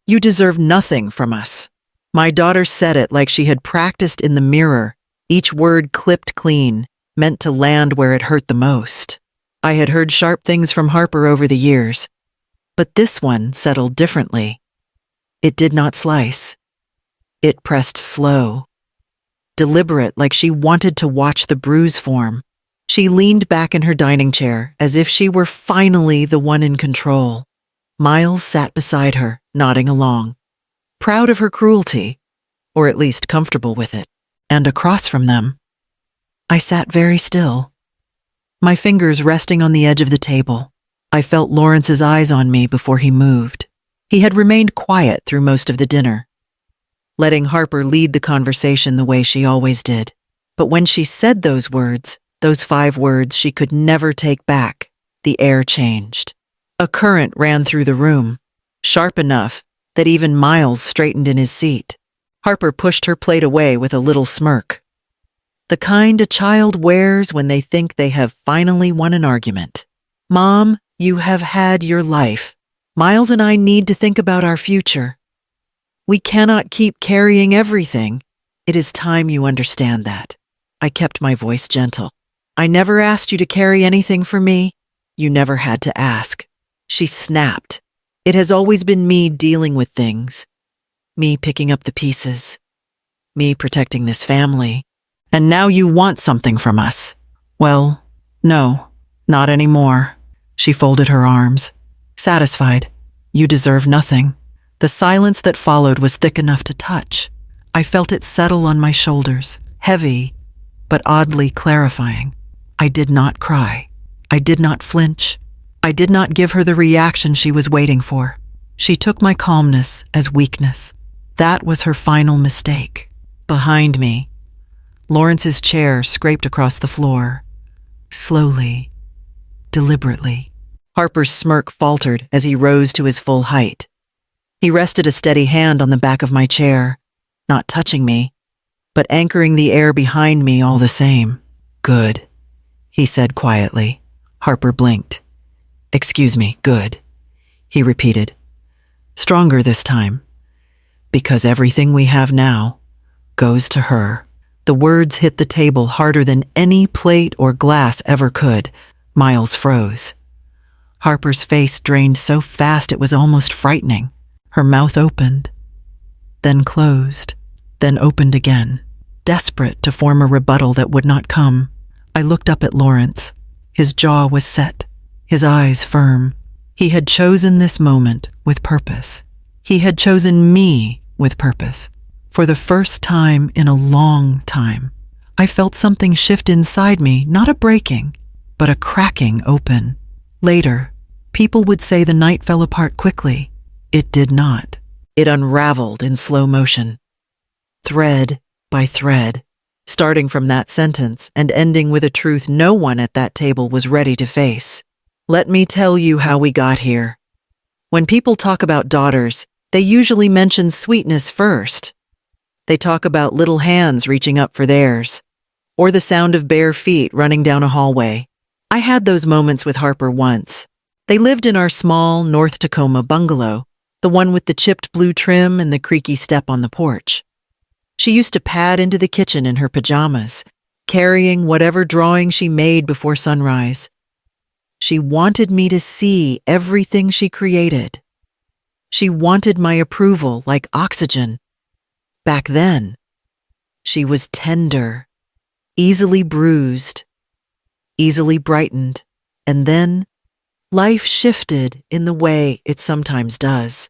You deserve nothing from us." My daughter said it like she had practiced in the mirror, each word clipped clean, meant to land where it hurt the most. I had heard sharp things from Harper over the years, but this one settled differently. It did not slice. It pressed slow, deliberate, like she wanted to watch the bruise form. She leaned back in her dining chair as if she were finally the one in control. Miles sat beside her, nodding along, proud of her cruelty, or at least comfortable with it. And across from them, I sat very still, my fingers resting on the edge of the table. I felt Lawrence's eyes on me before he moved. He had remained quiet through most of the dinner, letting Harper lead the conversation the way she always did. But when she said those words, those 5 words she could never take back, the air changed. A current ran through the room, sharp enough that even Miles straightened in his seat. Harper pushed her plate away with a little smirk. The kind a child wears when they think they have finally won an argument. "Mom, you have had your life. Miles and I need to think about our future. We cannot keep carrying everything. It is time you understand that." I kept my voice gentle. "I never asked you to carry anything for me. You never had to ask." She snapped. "It has always been me dealing with things. Me picking up the pieces. Me protecting this family. And now you want something from us. Well, no, not anymore." She folded her arms. "Satisfied. You deserve nothing." The silence that followed was thick enough to touch. I felt it settle on my shoulders, heavy, but oddly clarifying. I did not cry. I did not flinch. I did not give her the reaction she was waiting for. She took my calmness as weakness. That was her final mistake. Behind me, Lawrence's chair scraped across the floor. Slowly, deliberately. Harper's smirk faltered as he rose to his full height. He rested a steady hand on the back of my chair, not touching me, but anchoring the air behind me all the same. "Good," he said quietly. Harper blinked. "Excuse me, good," he repeated. Stronger this time. "Because everything we have now goes to her." The words hit the table harder than any plate or glass ever could. Miles froze. Harper's face drained so fast it was almost frightening. Her mouth opened, then closed, then opened again, desperate to form a rebuttal that would not come. I looked up at Lawrence. His jaw was set, his eyes firm. He had chosen this moment with purpose. He had chosen me with purpose. For the first time in a long time, I felt something shift inside me, not a breaking, but a cracking open. Later, people would say the night fell apart quickly. It did not. It unraveled in slow motion, thread by thread, starting from that sentence and ending with a truth no one at that table was ready to face. Let me tell you how we got here. When people talk about daughters, they usually mention sweetness first. They talk about little hands reaching up for theirs, or the sound of bare feet running down a hallway. I had those moments with Harper once. They lived in our small North Tacoma bungalow, the one with the chipped blue trim and the creaky step on the porch. She used to pad into the kitchen in her pajamas, carrying whatever drawing she made before sunrise. She wanted me to see everything she created. She wanted my approval like oxygen. Back then, she was tender, easily bruised, easily brightened, and then life shifted in the way it sometimes does,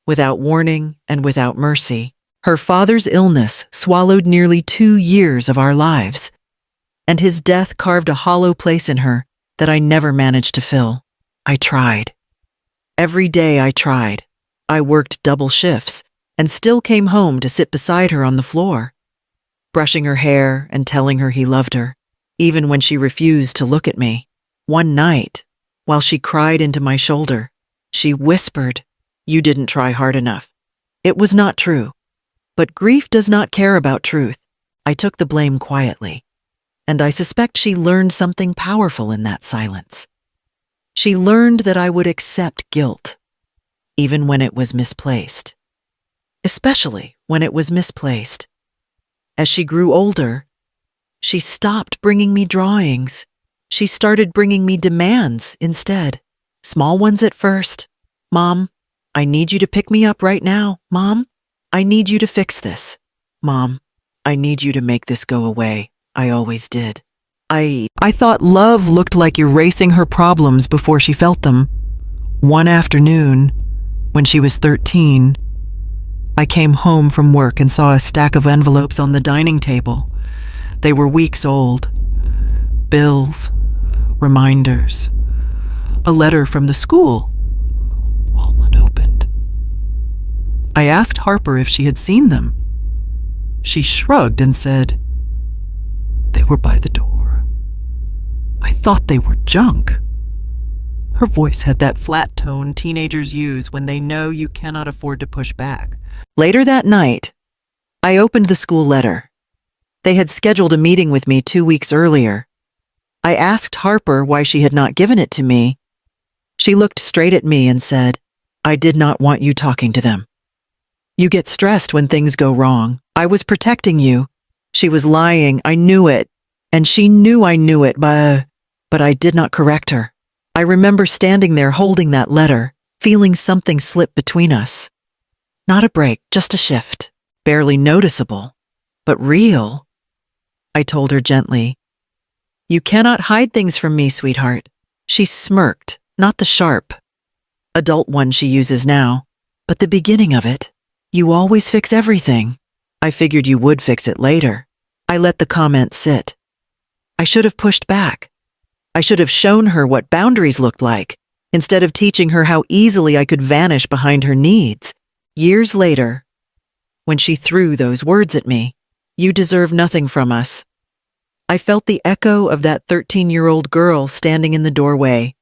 without warning and without mercy. Her father's illness swallowed nearly 2 years of our lives, and his death carved a hollow place in her that I never managed to fill. I tried. Every day I tried. I worked double shifts and still came home to sit beside her on the floor, brushing her hair and telling her he loved her, even when she refused to look at me. One night, while she cried into my shoulder, she whispered, "You didn't try hard enough." It was not true, but grief does not care about truth. I took the blame quietly, and I suspect she learned something powerful in that silence. She learned that I would accept guilt, even when it was misplaced. especially when it was misplaced. As she grew older, she stopped bringing me drawings. She started bringing me demands instead. Small ones at first. Mom, I need you to pick me up right now. Mom, I need you to fix this. Mom, I need you to make this go away. I always did. I thought love looked like erasing her problems before she felt them. One afternoon, when she was 13, I came home from work and saw a stack of envelopes on the dining table. They were weeks old. Bills, reminders, a letter from the school, all unopened. I asked Harper if she had seen them. She shrugged and said, "They were by the door. I thought they were junk." Her voice had that flat tone teenagers use when they know you cannot afford to push back. Later that night, I opened the school letter. They had scheduled a meeting with me 2 weeks earlier. I asked Harper why she had not given it to me. She looked straight at me and said, "I did not want you talking to them. You get stressed when things go wrong. I was protecting you." She was lying, I knew it, and she knew I knew it, but I did not correct her. I remember standing there holding that letter, feeling something slip between us. Not a break, just a shift, barely noticeable, but real. I told her gently, "You cannot hide things from me, sweetheart." She smirked, not the sharp, adult one she uses now, but the beginning of it. "You always fix everything." I figured you would fix it later. I let the comment sit. I should have pushed back. I should have shown her what boundaries looked like, instead of teaching her how easily I could vanish behind her needs. Years later, when she threw those words at me, "You deserve nothing from us," I felt the echo of that 13-year-old girl standing in the doorway,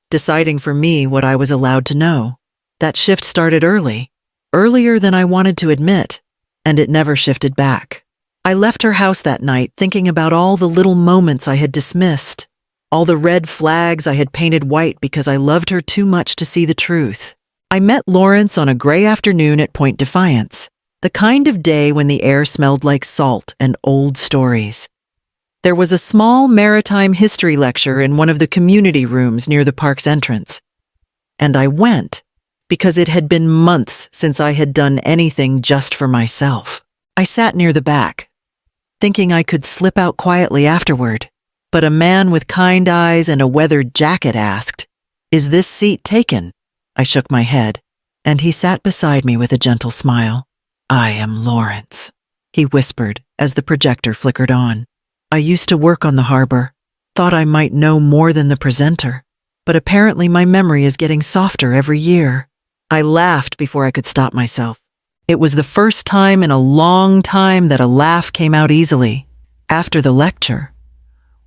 deciding for me what I was allowed to know. That shift started early, earlier than I wanted to admit, and it never shifted back. I left her house that night thinking about all the little moments I had dismissed, all the red flags I had painted white because I loved her too much to see the truth. I met Lawrence on a gray afternoon at Point Defiance, the kind of day when the air smelled like salt and old stories. There was a small maritime history lecture in one of the community rooms near the park's entrance, and I went because it had been months since I had done anything just for myself. I sat near the back, thinking I could slip out quietly afterward, but a man with kind eyes and a weathered jacket asked, "Is this seat taken?" I shook my head, and he sat beside me with a gentle smile. "I am Lawrence," he whispered as the projector flickered on. "I used to work on the harbor, thought I might know more than the presenter, but apparently my memory is getting softer every year." I laughed before I could stop myself. It was the first time in a long time that a laugh came out easily. After the lecture,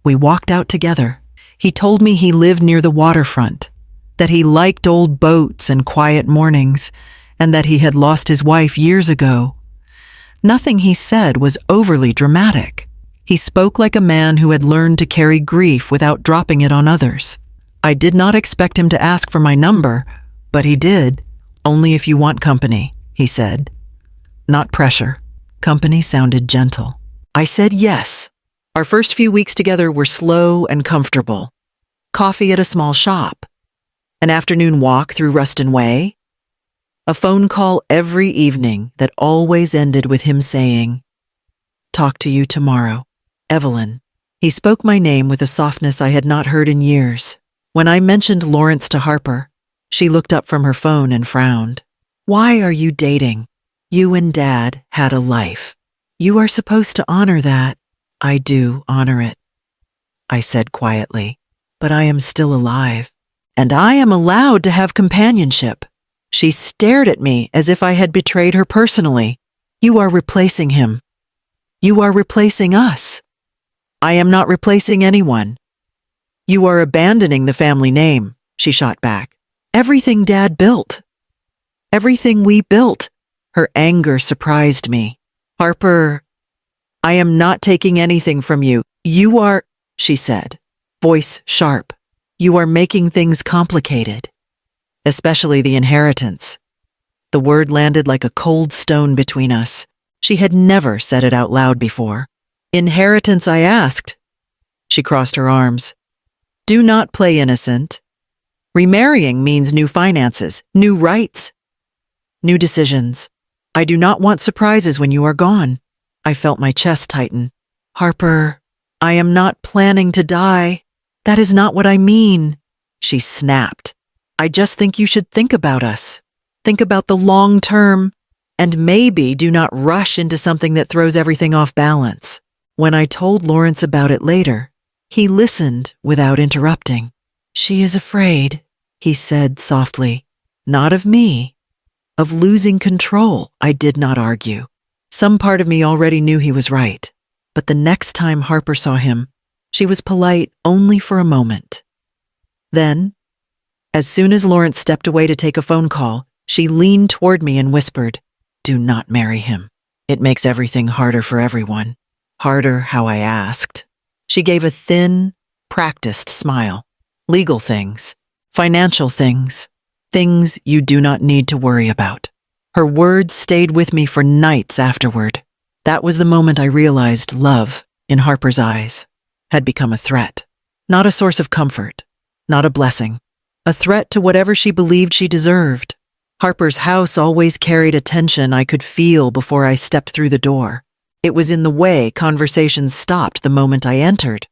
we walked out together. He told me he lived near the waterfront, that he liked old boats and quiet mornings, and that he had lost his wife years ago. Nothing he said was overly dramatic. He spoke like a man who had learned to carry grief without dropping it on others. I did not expect him to ask for my number, but he did. "Only if you want company," he said. Not pressure. Company sounded gentle. I said yes. Our first few weeks together were slow and comfortable. Coffee at a small shop, an afternoon walk through Ruston Way, a phone call every evening that always ended with him saying, "Talk to you tomorrow, Evelyn." He spoke my name with a softness I had not heard in years. When I mentioned Lawrence to Harper, she looked up from her phone and frowned. "Why are you dating? You and Dad had a life. You are supposed to honor that." "I do honor it," I said quietly, "but I am still alive, and I am allowed to have companionship." She stared at me as if I had betrayed her personally. "You are replacing him. You are replacing us." "I am not replacing anyone." "You are abandoning the family name," she shot back. "Everything Dad built. Everything we built." Her anger surprised me. "Harper, I am not taking anything from you. You are," she said, voice sharp, "you are making things complicated, especially the inheritance." The word landed like a cold stone between us. She had never said it out loud before. Inheritance, I asked. She crossed her arms. Do not play innocent. Remarrying means new finances, new rights, new decisions. I do not want surprises when you are gone. I felt my chest tighten. Harper, I am not planning to die. That is not what I mean. She snapped. I just think you should think about us. Think about the long term, and maybe do not rush into something that throws everything off balance. When I told Lawrence about it later, he listened without interrupting. She is afraid, he said softly. Not of me. Of losing control, I did not argue. Some part of me already knew he was right. But the next time Harper saw him, she was polite only for a moment. Then, as soon as Lawrence stepped away to take a phone call, she leaned toward me and whispered, Do not marry him. It makes everything harder for everyone. Harder how I asked. She gave a thin, practiced smile. Legal things, financial things, things you do not need to worry about. Her words stayed with me for nights afterward. That was the moment I realized love, in Harper's eyes, had become a threat. Not a source of comfort, not a blessing. A threat to whatever she believed she deserved. Harper's house always carried a tension I could feel before I stepped through the door. It was in the way conversations stopped the moment I entered.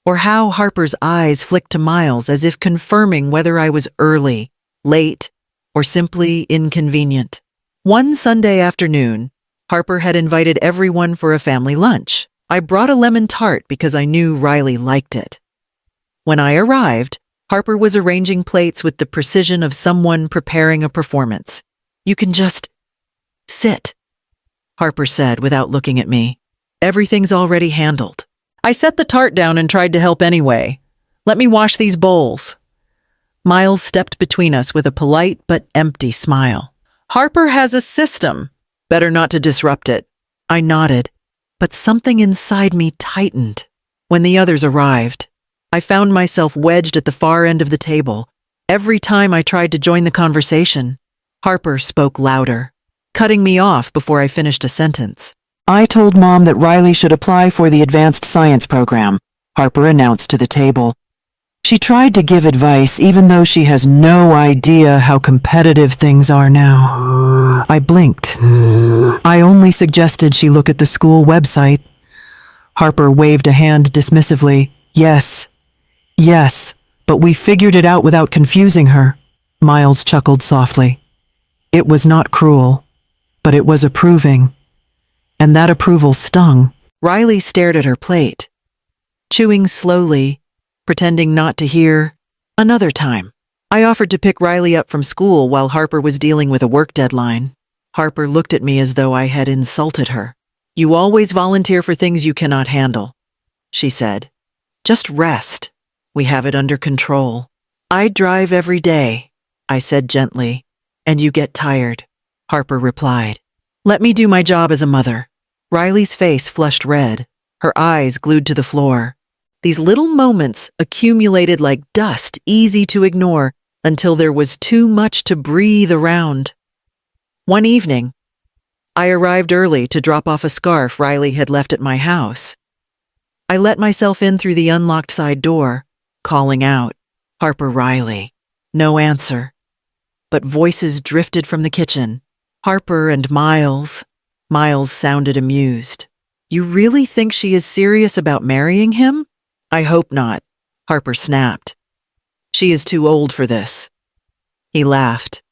Or how Harper's eyes flicked to Miles as if confirming whether I was early, late, or simply inconvenient. One Sunday afternoon, Harper had invited everyone for a family lunch. I brought a lemon tart because I knew Riley liked it. When I arrived, Harper was arranging plates with the precision of someone preparing a performance. You can just sit, Harper said without looking at me. Everything's already handled. I set the tart down and tried to help anyway. Let me wash these bowls. Miles stepped between us with a polite but empty smile. Harper has a system. Better not to disrupt it. I nodded, but something inside me tightened. When the others arrived, I found myself wedged at the far end of the table. Every time I tried to join the conversation, Harper spoke louder, cutting me off before I finished a sentence. I told Mom that Riley should apply for the advanced science program, Harper announced to the table. She tried to give advice even though she has no idea how competitive things are now. I blinked. I only suggested she look at the school website. Harper waved a hand dismissively. Yes, but we figured it out without confusing her. Miles chuckled softly. It was not cruel, but it was approving. And that approval stung. Riley stared at her plate, chewing slowly, pretending not to hear. Another time, I offered to pick Riley up from school while Harper was dealing with a work deadline. Harper looked at me as though I had insulted her. You always volunteer for things you cannot handle, she said. Just rest. We have it under control. I drive every day, I said gently, and you get tired, Harper replied. Let me do my job as a mother. Riley's face flushed red, her eyes glued to the floor. These little moments accumulated like dust, easy to ignore, until there was too much to breathe around. One evening, I arrived early to drop off a scarf Riley had left at my house. I let myself in through the unlocked side door, calling out, Harper Riley. No answer. But voices drifted from the kitchen. Harper and Miles. Miles sounded amused. You really think she is serious about marrying him? I hope not, Harper snapped. She is too old for this. He laughed.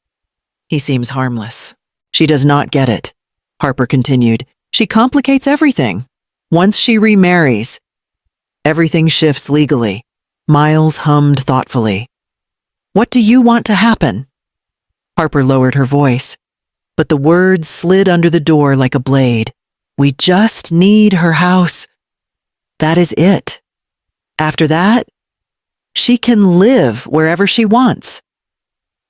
He seems harmless. She does not get it, Harper continued. She complicates everything. Once she remarries, everything shifts legally. Miles hummed thoughtfully. What do you want to happen? Harper lowered her voice, but the words slid under the door like a blade. We just need her house. That is it. After that, she can live wherever she wants.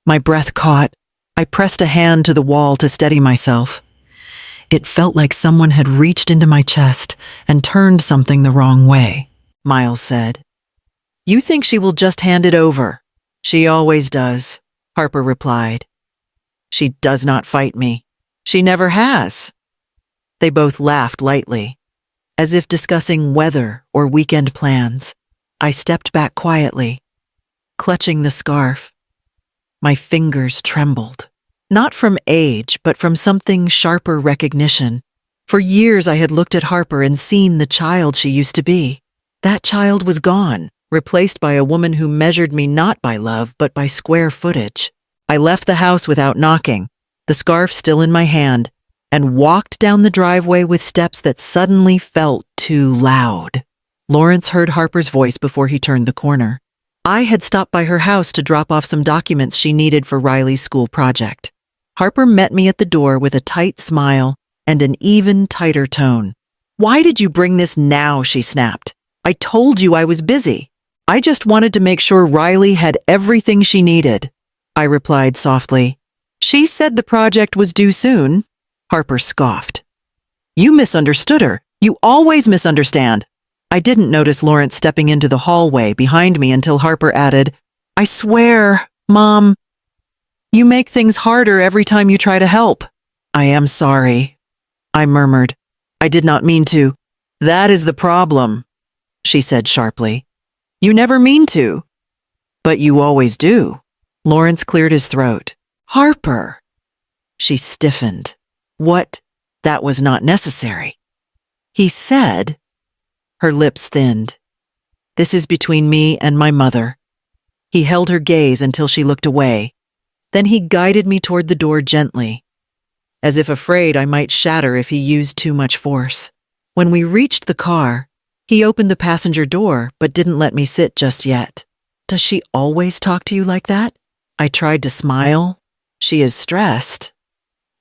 My breath caught. I pressed a hand to the wall to steady myself. It felt like someone had reached into my chest and turned something the wrong way, Miles said. You think she will just hand it over? She always does, Harper replied. She does not fight me. She never has." They both laughed lightly, as if discussing weather or weekend plans. I stepped back quietly, clutching the scarf. My fingers trembled, not from age, but from something sharper recognition. For years I had looked at Harper and seen the child she used to be. That child was gone, replaced by a woman who measured me not by love, but by square footage. I left the house without knocking, the scarf still in my hand, and walked down the driveway with steps that suddenly felt too loud. Lawrence heard Harper's voice before he turned the corner. I had stopped by her house to drop off some documents she needed for Riley's school project. Harper met me at the door with a tight smile and an even tighter tone. "Why did you bring this now?" she snapped. "I told you I was busy. I just wanted to make sure Riley had everything she needed." I replied softly. "She said the project was due soon." Harper scoffed. "You misunderstood her. You always misunderstand." I didn't notice Lawrence stepping into the hallway behind me until Harper added, "I swear, Mom, you make things harder every time you try to help." "I am sorry," I murmured. "I did not mean to." "That is the problem," she said sharply. "You never mean to." "But you always do." Lawrence cleared his throat. "Harper." She stiffened. "What? That was not necessary." "He said." Her lips thinned. "This is between me and my mother." He held her gaze until she looked away. Then he guided me toward the door gently, as if afraid I might shatter if he used too much force. When we reached the car, he opened the passenger door but didn't let me sit just yet. "Does she always talk to you like that?" I tried to smile. "She is stressed.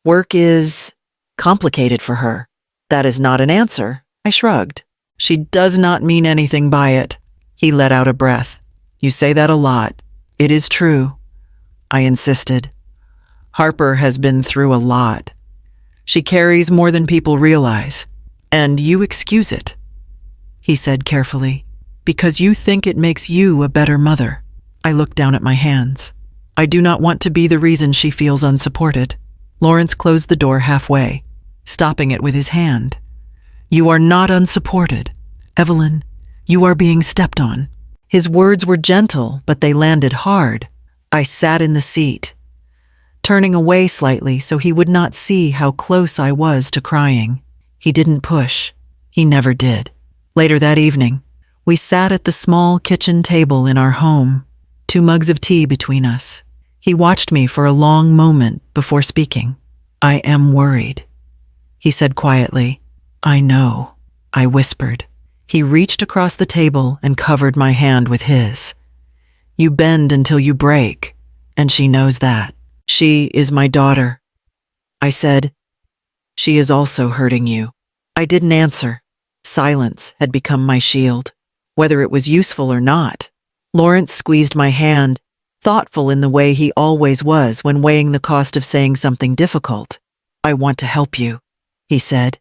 Work is complicated for her." "That is not an answer," I shrugged. "She does not mean anything by it." He let out a breath. "You say that a lot. It is true." I insisted. "Harper has been through a lot. She carries more than people realize, and you excuse it," he said carefully, "because you think it makes you a better mother." I looked down at my hands. "I do not want to be the reason she feels unsupported." Lawrence closed the door halfway, stopping it with his hand. "You are not unsupported. Evelyn, you are being stepped on." His words were gentle, but they landed hard. I sat in the seat, turning away slightly so he would not see how close I was to crying. He didn't push. He never did. Later that evening, we sat at the small kitchen table in our home, 2 mugs of tea between us. He watched me for a long moment before speaking. "I am worried," he said quietly. "I know," I whispered. He reached across the table and covered my hand with his. "You bend until you break, and she knows that. She is my daughter." I said, "She is also hurting you." I didn't answer. Silence had become my shield, whether it was useful or not. Lawrence squeezed my hand, thoughtful in the way he always was when weighing the cost of saying something difficult. "I want to help you," he said,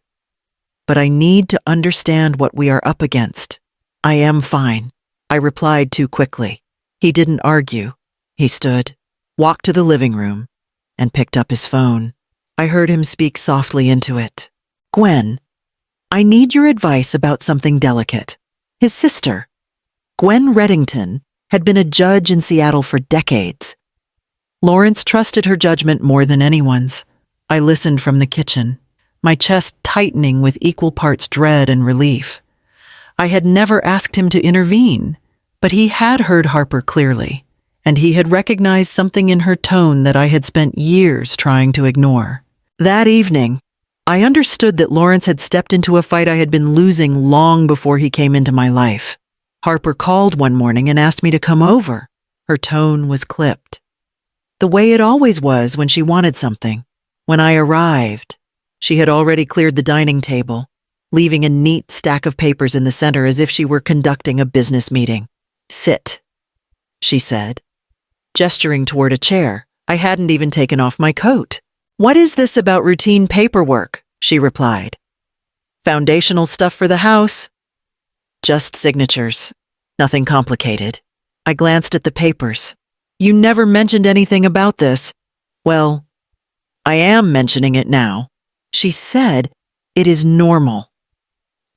"but I need to understand what we are up against." "I am fine," I replied too quickly. He didn't argue. He stood, walked to the living room, and picked up his phone. I heard him speak softly into it. "Gwen, I need your advice about something delicate." His sister, Gwen Reddington, had been a judge in Seattle for decades. Lawrence trusted her judgment more than anyone's. I listened from the kitchen, my chest tightening with equal parts dread and relief. I had never asked him to intervene, but he had heard Harper clearly, and he had recognized something in her tone that I had spent years trying to ignore. That evening, I understood that Lawrence had stepped into a fight I had been losing long before he came into my life. Harper called one morning and asked me to come over. Her tone was clipped, the way it always was when she wanted something. When I arrived, she had already cleared the dining table, leaving a neat stack of papers in the center as if she were conducting a business meeting. "Sit," she said, gesturing toward a chair. I hadn't even taken off my coat. "What is this about routine paperwork?" she replied. "Foundational stuff for the house." "Just signatures. Nothing complicated." I glanced at the papers. "You never mentioned anything about this." "Well, I am mentioning it now. She said, it is normal.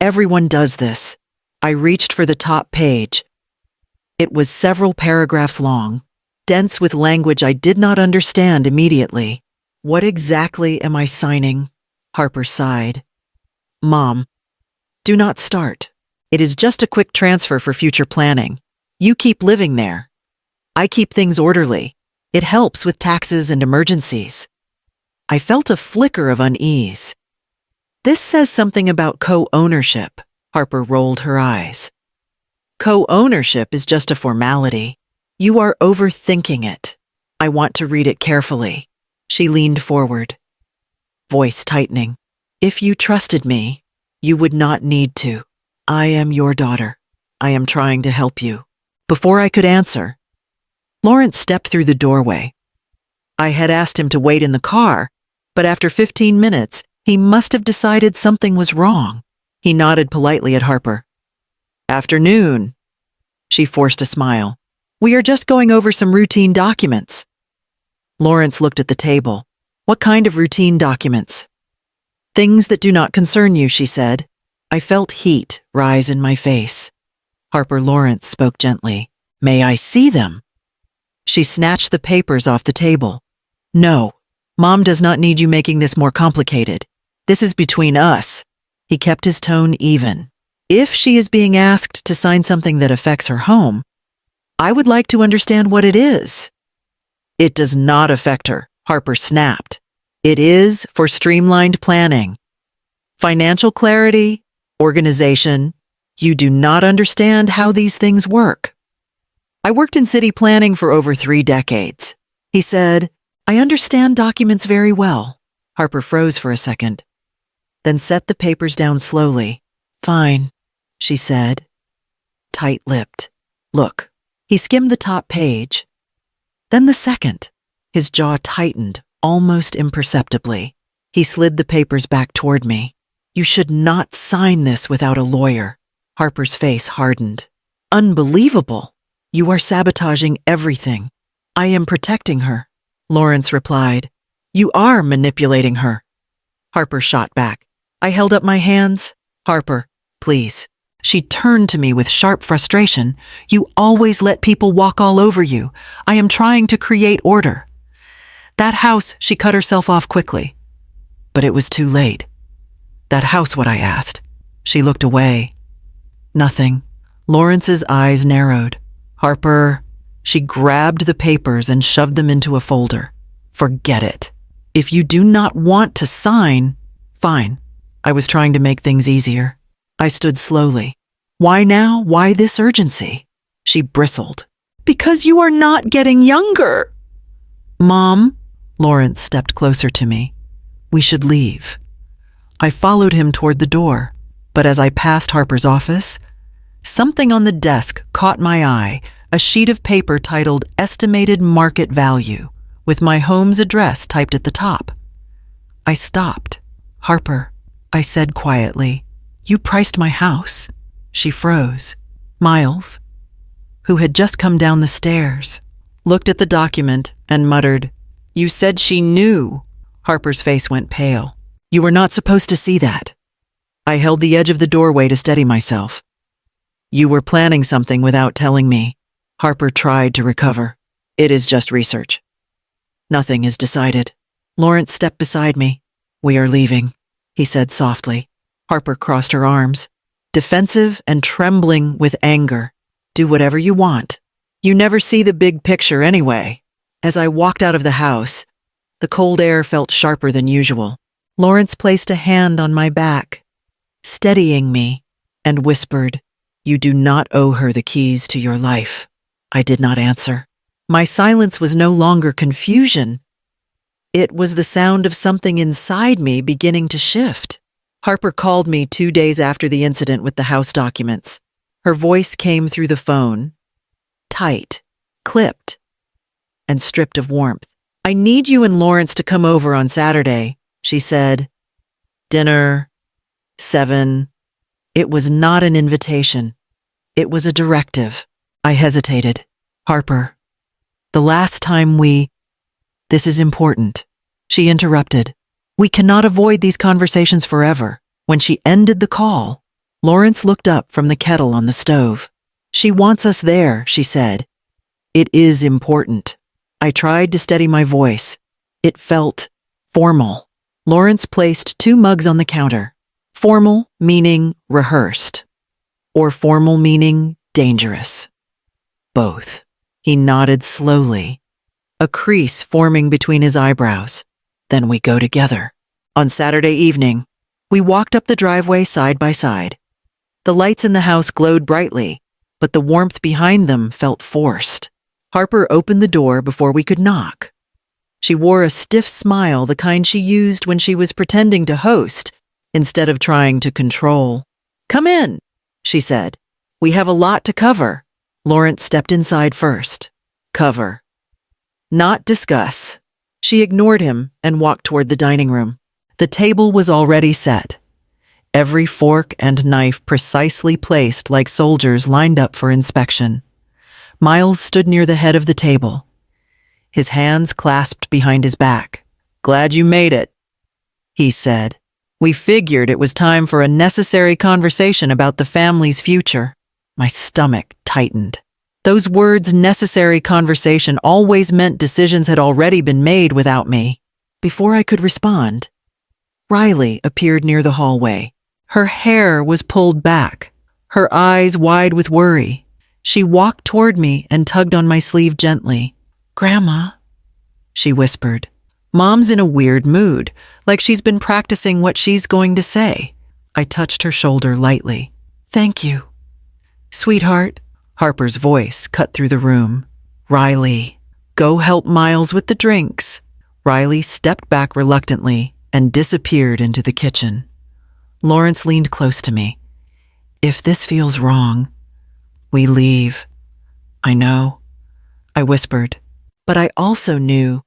Everyone does this. I reached for the top page. It was several paragraphs long, dense with language I did not understand immediately. What exactly am I signing? Harper sighed. Mom, do not start. It is just a quick transfer for future planning. You keep living there. I keep things orderly. It helps with taxes and emergencies. I felt a flicker of unease. This says something about co-ownership. Harper rolled her eyes. Co-ownership is just a formality. You are overthinking it. I want to read it carefully. She leaned forward, voice tightening. If you trusted me, you would not need to. I am your daughter. I am trying to help you. Before I could answer, Lawrence stepped through the doorway. I had asked him to wait in the car, but after 15 minutes, he must have decided something was wrong. He nodded politely at Harper. Afternoon. She forced a smile. We are just going over some routine documents. Lawrence looked at the table. What kind of routine documents? Things that do not concern you, she said. I felt heat rise in my face. Harper Lawrence spoke gently. May I see them? She snatched the papers off the table. No, Mom does not need you making this more complicated. This is between us. He kept his tone even. If she is being asked to sign something that affects her home, I would like to understand what it is. It does not affect her, Harper snapped. It is for streamlined planning. Financial clarity, organization. You do not understand how these things work. I worked in city planning for over 3 decades. He said, I understand documents very well. Harper froze for a second, then set the papers down slowly. Fine, she said, tight-lipped. Look, he skimmed the top page. Then the second. His jaw tightened, almost imperceptibly. He slid the papers back toward me. You should not sign this without a lawyer. Harper's face hardened. Unbelievable. You are sabotaging everything. I am protecting her. Lawrence replied. You are manipulating her. Harper shot back. I held up my hands. Harper, please. She turned to me with sharp frustration. You always let people walk all over you. I am trying to create order. That house, she cut herself off quickly. But it was too late. That house, what I asked. She looked away. Nothing. Lawrence's eyes narrowed. Harper, she grabbed the papers and shoved them into a folder. Forget it. If you do not want to sign, fine. I was trying to make things easier. I stood slowly. Why now? Why this urgency? She bristled. Because you are not getting younger. Mom, Lawrence stepped closer to me. We should leave. I followed him toward the door, but as I passed Harper's office, something on the desk caught my eye, a sheet of paper titled Estimated Market Value, with my home's address typed at the top. I stopped. Harper, I said quietly, you priced my house. She froze. Miles, who had just come down the stairs, looked at the document and muttered, You said she knew. Harper's face went pale. You were not supposed to see that. I held the edge of the doorway to steady myself. You were planning something without telling me. Harper tried to recover. It is just research. Nothing is decided. Lawrence stepped beside me. We are leaving, he said softly. Harper crossed her arms, defensive and trembling with anger. Do whatever you want. You never see the big picture anyway. As I walked out of the house, the cold air felt sharper than usual. Lawrence placed a hand on my back, steadying me, and whispered, You do not owe her the keys to your life. I did not answer. My silence was no longer confusion. It was the sound of something inside me beginning to shift. Harper called me 2 days after the incident with the house documents. Her voice came through the phone, tight, clipped, and stripped of warmth. I need you and Lawrence to come over on Saturday, she said. Dinner, 7. It was not an invitation. It was a directive. I hesitated. Harper, the last time this is important. She interrupted. We cannot avoid these conversations forever. When she ended the call, Lawrence looked up from the kettle on the stove. She wants us there, she said. It is important. I tried to steady my voice. It felt formal. Lawrence placed 2 mugs on the counter. Formal meaning rehearsed, or formal meaning dangerous. Both. He nodded slowly, a crease forming between his eyebrows. Then we go together. On Saturday evening, we walked up the driveway side by side. The lights in the house glowed brightly, but the warmth behind them felt forced. Harper opened the door before we could knock. She wore a stiff smile, the kind she used when she was pretending to host instead of trying to control. Come in, she said. We have a lot to cover. Lawrence stepped inside first. Cover. Not discuss. She ignored him and walked toward the dining room. The table was already set. Every fork and knife precisely placed like soldiers lined up for inspection. Miles stood near the head of the table, his hands clasped behind his back. Glad you made it, he said. We figured it was time for a necessary conversation about the family's future. My stomach tightened. Those words, necessary conversation, always meant decisions had already been made without me. Before I could respond, Riley appeared near the hallway. Her hair was pulled back, her eyes wide with worry. She walked toward me and tugged on my sleeve gently. Grandma, she whispered. Mom's in a weird mood, like she's been practicing what she's going to say. I touched her shoulder lightly. Thank you. Sweetheart, Harper's voice cut through the room. Riley, go help Miles with the drinks. Riley stepped back reluctantly and disappeared into the kitchen. Lawrence leaned close to me. If this feels wrong, we leave. I know, I whispered, but I also knew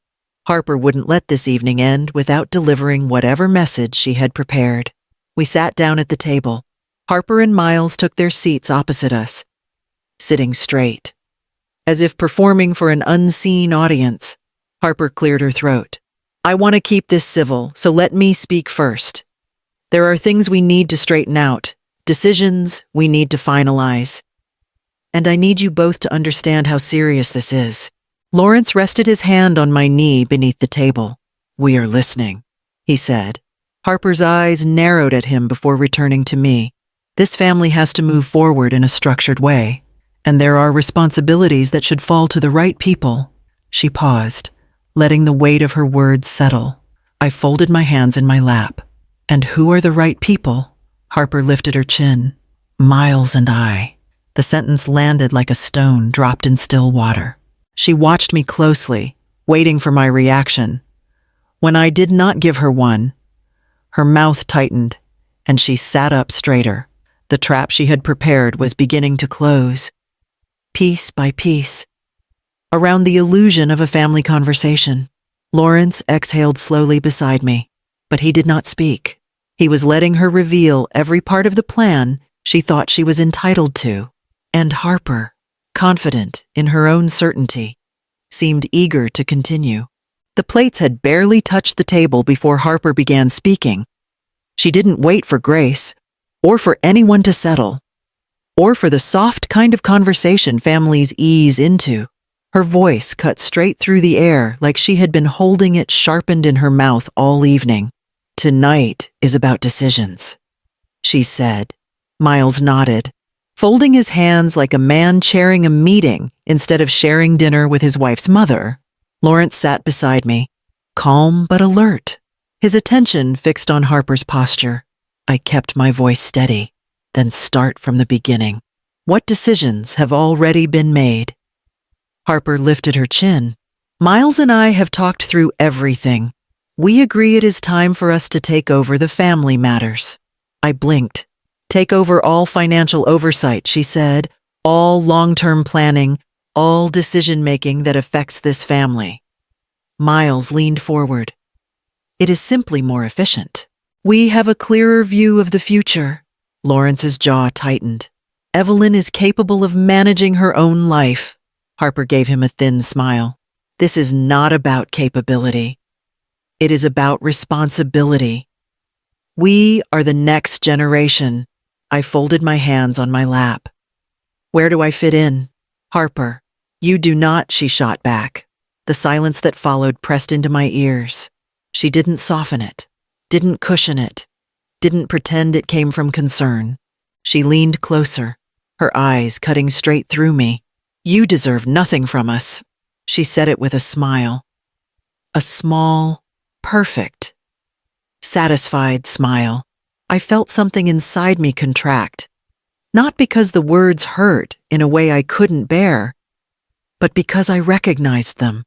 Harper wouldn't let this evening end without delivering whatever message she had prepared. We sat down at the table. Harper and Miles took their seats opposite us, sitting straight. As if performing for an unseen audience, Harper cleared her throat. I want to keep this civil, so let me speak first. There are things we need to straighten out, decisions we need to finalize. And I need you both to understand how serious this is. Lawrence rested his hand on my knee beneath the table. We are listening, he said. Harper's eyes narrowed at him before returning to me. This family has to move forward in a structured way, and there are responsibilities that should fall to the right people. She paused, letting the weight of her words settle. I folded my hands in my lap. And who are the right people? Harper lifted her chin. Miles and I. The sentence landed like a stone dropped in still water. She watched me closely, waiting for my reaction. When I did not give her one, her mouth tightened, and she sat up straighter. The trap she had prepared was beginning to close, piece by piece, around the illusion of a family conversation. Lawrence exhaled slowly beside me, but he did not speak. He was letting her reveal every part of the plan she thought she was entitled to. And Harper, confident in her own certainty, seemed eager to continue. The plates had barely touched the table before Harper began speaking. She didn't wait for grace, or for anyone to settle, or for the soft kind of conversation families ease into. Her voice cut straight through the air like she had been holding it sharpened in her mouth all evening. Tonight is about decisions, she said. Miles nodded, folding his hands like a man chairing a meeting instead of sharing dinner with his wife's mother. Lawrence sat beside me, calm but alert, his attention fixed on Harper's posture. I kept my voice steady, then start from the beginning. What decisions have already been made? Harper lifted her chin. Miles and I have talked through everything. We agree it is time for us to take over the family matters. I blinked. Take over all financial oversight, she said, all long-term planning, all decision-making that affects this family. Miles leaned forward. It is simply more efficient. We have a clearer view of the future. Lawrence's jaw tightened. Evelyn is capable of managing her own life. Harper gave him a thin smile. This is not about capability. It is about responsibility. We are the next generation. I folded my hands on my lap. Where do I fit in? Harper, you do not, she shot back. The silence that followed pressed into my ears. She didn't soften it, didn't cushion it, didn't pretend it came from concern. She leaned closer, her eyes cutting straight through me. You deserve nothing from us. She said it with a smile. A small, perfect, satisfied smile. I felt something inside me contract, not because the words hurt in a way I couldn't bear, but because I recognized them.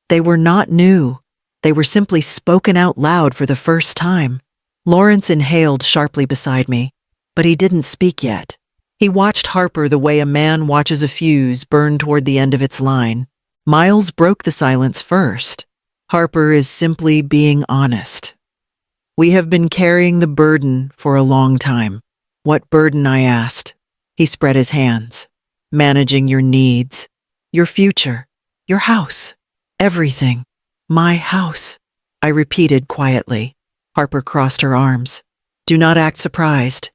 They were not new. They were simply spoken out loud for the first time. Lawrence inhaled sharply beside me, but he didn't speak yet. He watched Harper the way a man watches a fuse burn toward the end of its line. Miles broke the silence first. Harper is simply being honest. We have been carrying the burden for a long time. What burden, I asked. He spread his hands. Managing your needs, your future, your house, everything. My house, I repeated quietly. Harper crossed her arms. Do not act surprised.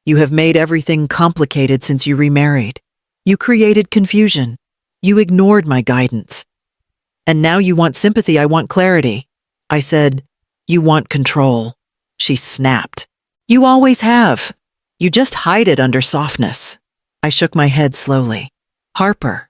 You have made everything complicated since you remarried. You created confusion. You ignored my guidance. And now you want sympathy, I want clarity. I said, you want control. She snapped. You always have. You just hide it under softness. I shook my head slowly. Harper,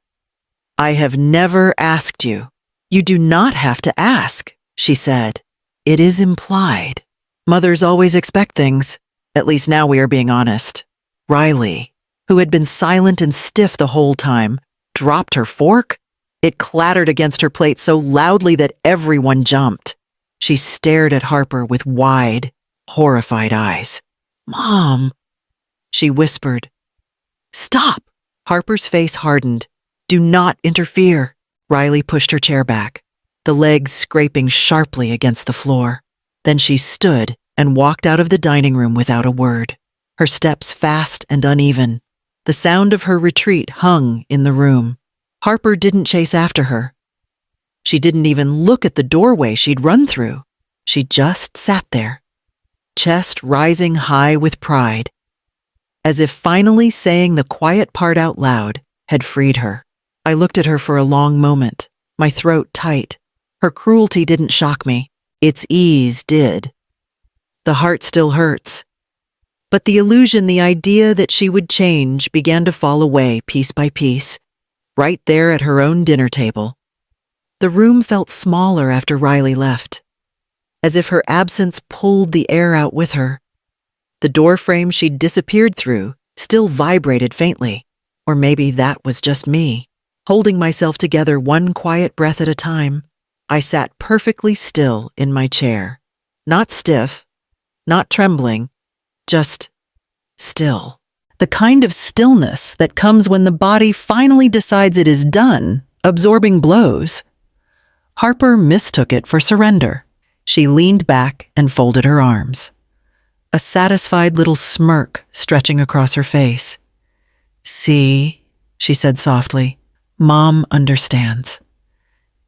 I have never asked you. You do not have to ask, she said. It is implied. Mothers always expect things. At least now we are being honest. Riley, who had been silent and stiff the whole time, dropped her fork. It clattered against her plate so loudly that everyone jumped. She stared at Harper with wide, horrified eyes. Mom, she whispered. Stop! Harper's face hardened. Do not interfere. Riley pushed her chair back, the legs scraping sharply against the floor. Then she stood and walked out of the dining room without a word, her steps fast and uneven. The sound of her retreat hung in the room. Harper didn't chase after her. She didn't even look at the doorway she'd run through. She just sat there, chest rising high with pride, as if finally saying the quiet part out loud had freed her. I looked at her for a long moment, my throat tight. Her cruelty didn't shock me. Its ease did. The heart still hurts. But the illusion, the idea that she would change, began to fall away piece by piece, right there at her own dinner table. The room felt smaller after Riley left, as if her absence pulled the air out with her. The doorframe she'd disappeared through still vibrated faintly, or maybe that was just me. Holding myself together one quiet breath at a time, I sat perfectly still in my chair. Not stiff, not trembling, just still. The kind of stillness that comes when the body finally decides it is done, absorbing blows. Harper mistook it for surrender. She leaned back and folded her arms, a satisfied little smirk stretching across her face. See, she said softly, Mom understands.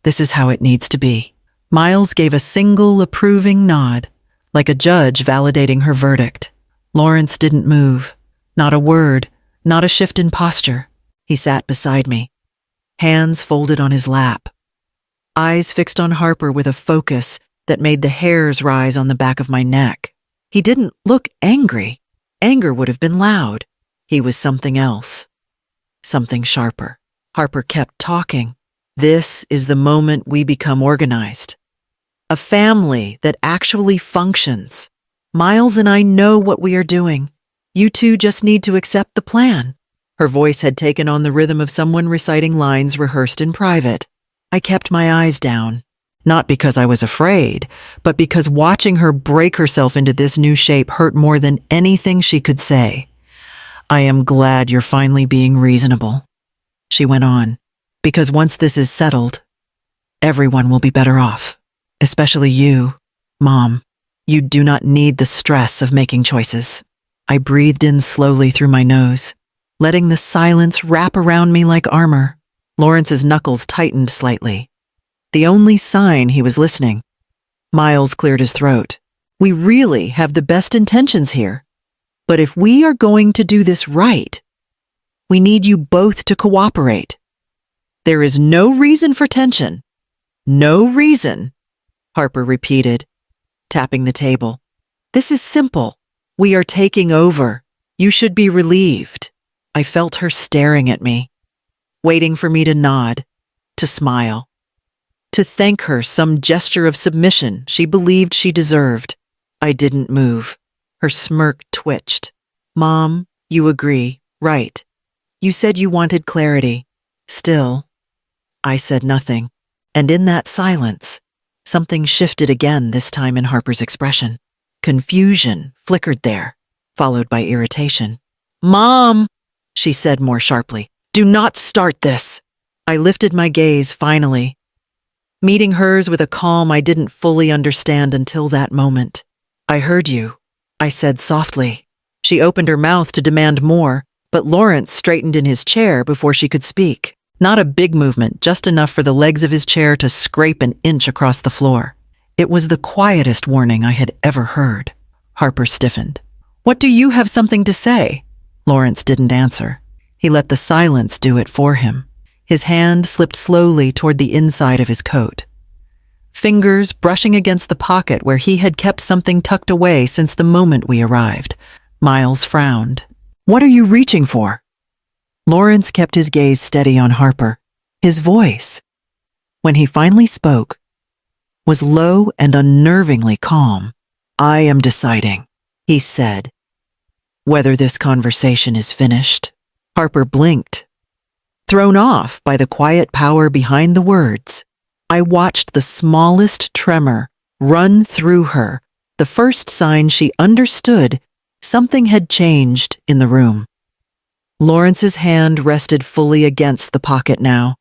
This is how it needs to be. Miles gave a single approving nod, like a judge validating her verdict. Lawrence didn't move. Not a word, not a shift in posture. He sat beside me, hands folded on his lap, eyes fixed on Harper with a focus that made the hairs rise on the back of my neck. He didn't look angry. Anger would have been loud. He was something else, something sharper. Harper kept talking. This is the moment we become organized. A family that actually functions. Miles and I know what we are doing. You two just need to accept the plan. Her voice had taken on the rhythm of someone reciting lines rehearsed in private. I kept my eyes down, not because I was afraid, but because watching her break herself into this new shape hurt more than anything she could say. I am glad you're finally being reasonable, she went on, because once this is settled, everyone will be better off, especially you, Mom. You do not need the stress of making choices. I breathed in slowly through my nose, letting the silence wrap around me like armor. Lawrence's knuckles tightened slightly, the only sign he was listening. Miles cleared his throat. We really have the best intentions here. But if we are going to do this right, we need you both to cooperate. There is no reason for tension. No reason, Harper repeated, tapping the table. This is simple. We are taking over. You should be relieved. I felt her staring at me, waiting for me to nod, to smile, to thank her some gesture of submission she believed she deserved. I didn't move. Her smirk twitched. Mom, you agree, right? You said you wanted clarity. Still, I said nothing. And in that silence, something shifted again, this time in Harper's expression. Confusion flickered there, followed by irritation. Mom, she said more sharply, do not start this. I lifted my gaze finally, meeting hers with a calm I didn't fully understand until that moment. I heard you, I said softly. She opened her mouth to demand more, but Lawrence straightened in his chair before she could speak. Not a big movement, just enough for the legs of his chair to scrape an inch across the floor. It was the quietest warning I had ever heard. Harper stiffened. What do you have something to say? Lawrence didn't answer. He let the silence do it for him. His hand slipped slowly toward the inside of his coat, fingers brushing against the pocket where he had kept something tucked away since the moment we arrived. Miles frowned. What are you reaching for? Lawrence kept his gaze steady on Harper. His voice, when he finally spoke, was low and unnervingly calm. I am deciding, he said, whether this conversation is finished. Harper blinked, thrown off by the quiet power behind the words. I watched the smallest tremor run through her, the first sign she understood something had changed in the room. Lawrence's hand rested fully against the pocket now.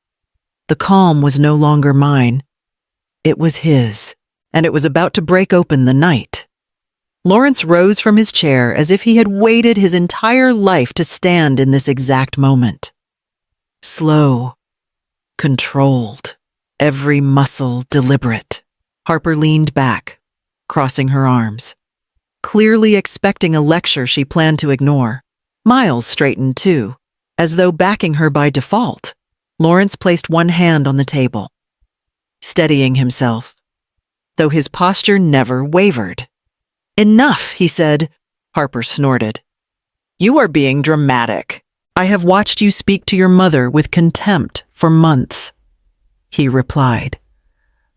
The calm was no longer mine. It was his, and it was about to break open the night. Lawrence rose from his chair as if he had waited his entire life to stand in this exact moment. Slow, controlled, every muscle deliberate. Harper leaned back, crossing her arms, clearly expecting a lecture she planned to ignore. Miles straightened too, as though backing her by default. Lawrence placed one hand on the table, steadying himself, though his posture never wavered. Enough, he said. Harper snorted. You are being dramatic. I have watched you speak to your mother with contempt for months. He replied.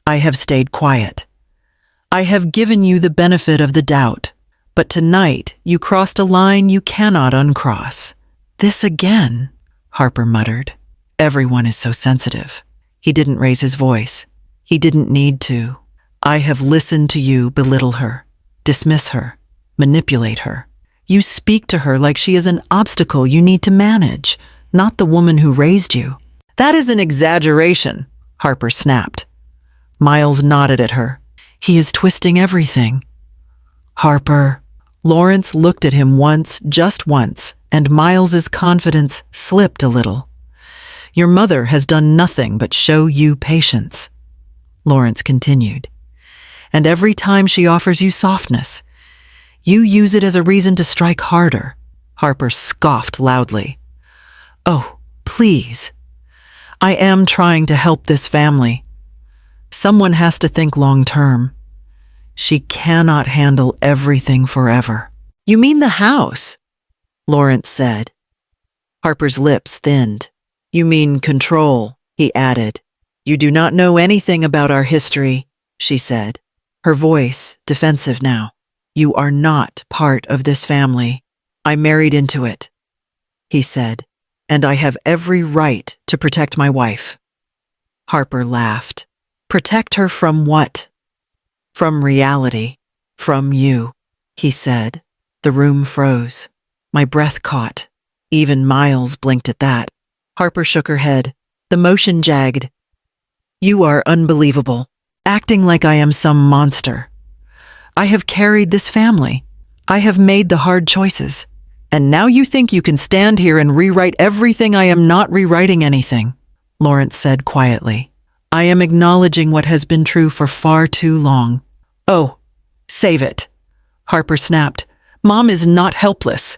I have stayed quiet. I have given you the benefit of the doubt. But tonight, you crossed a line you cannot uncross. This again, Harper muttered. Everyone is so sensitive. He didn't raise his voice. He didn't need to. I have listened to you belittle her, dismiss her, manipulate her. You speak to her like she is an obstacle you need to manage, not the woman who raised you. That is an exaggeration, Harper snapped. Miles nodded at her. He is twisting everything. Harper. Lawrence looked at him once, just once, and Miles's confidence slipped a little. Your mother has done nothing but show you patience, Lawrence continued. And every time she offers you softness, you use it as a reason to strike harder. Harper scoffed loudly. Oh, please. I am trying to help this family. Someone has to think long term. She cannot handle everything forever. You mean the house? Lawrence said. Harper's lips thinned. You mean control, he added. You do not know anything about our history, she said, her voice defensive now. You are not part of this family. I married into it, he said, and I have every right to protect my wife. Harper laughed. Protect her from what? From reality. From you, he said. The room froze. My breath caught. Even Miles blinked at that. Harper shook her head. The motion jagged. You are unbelievable, acting like I am some monster. I have carried this family. I have made the hard choices. And now you think you can stand here and rewrite everything. I am not rewriting anything, Lawrence said quietly. I am acknowledging what has been true for far too long. Oh, save it. Harper snapped. Mom is not helpless.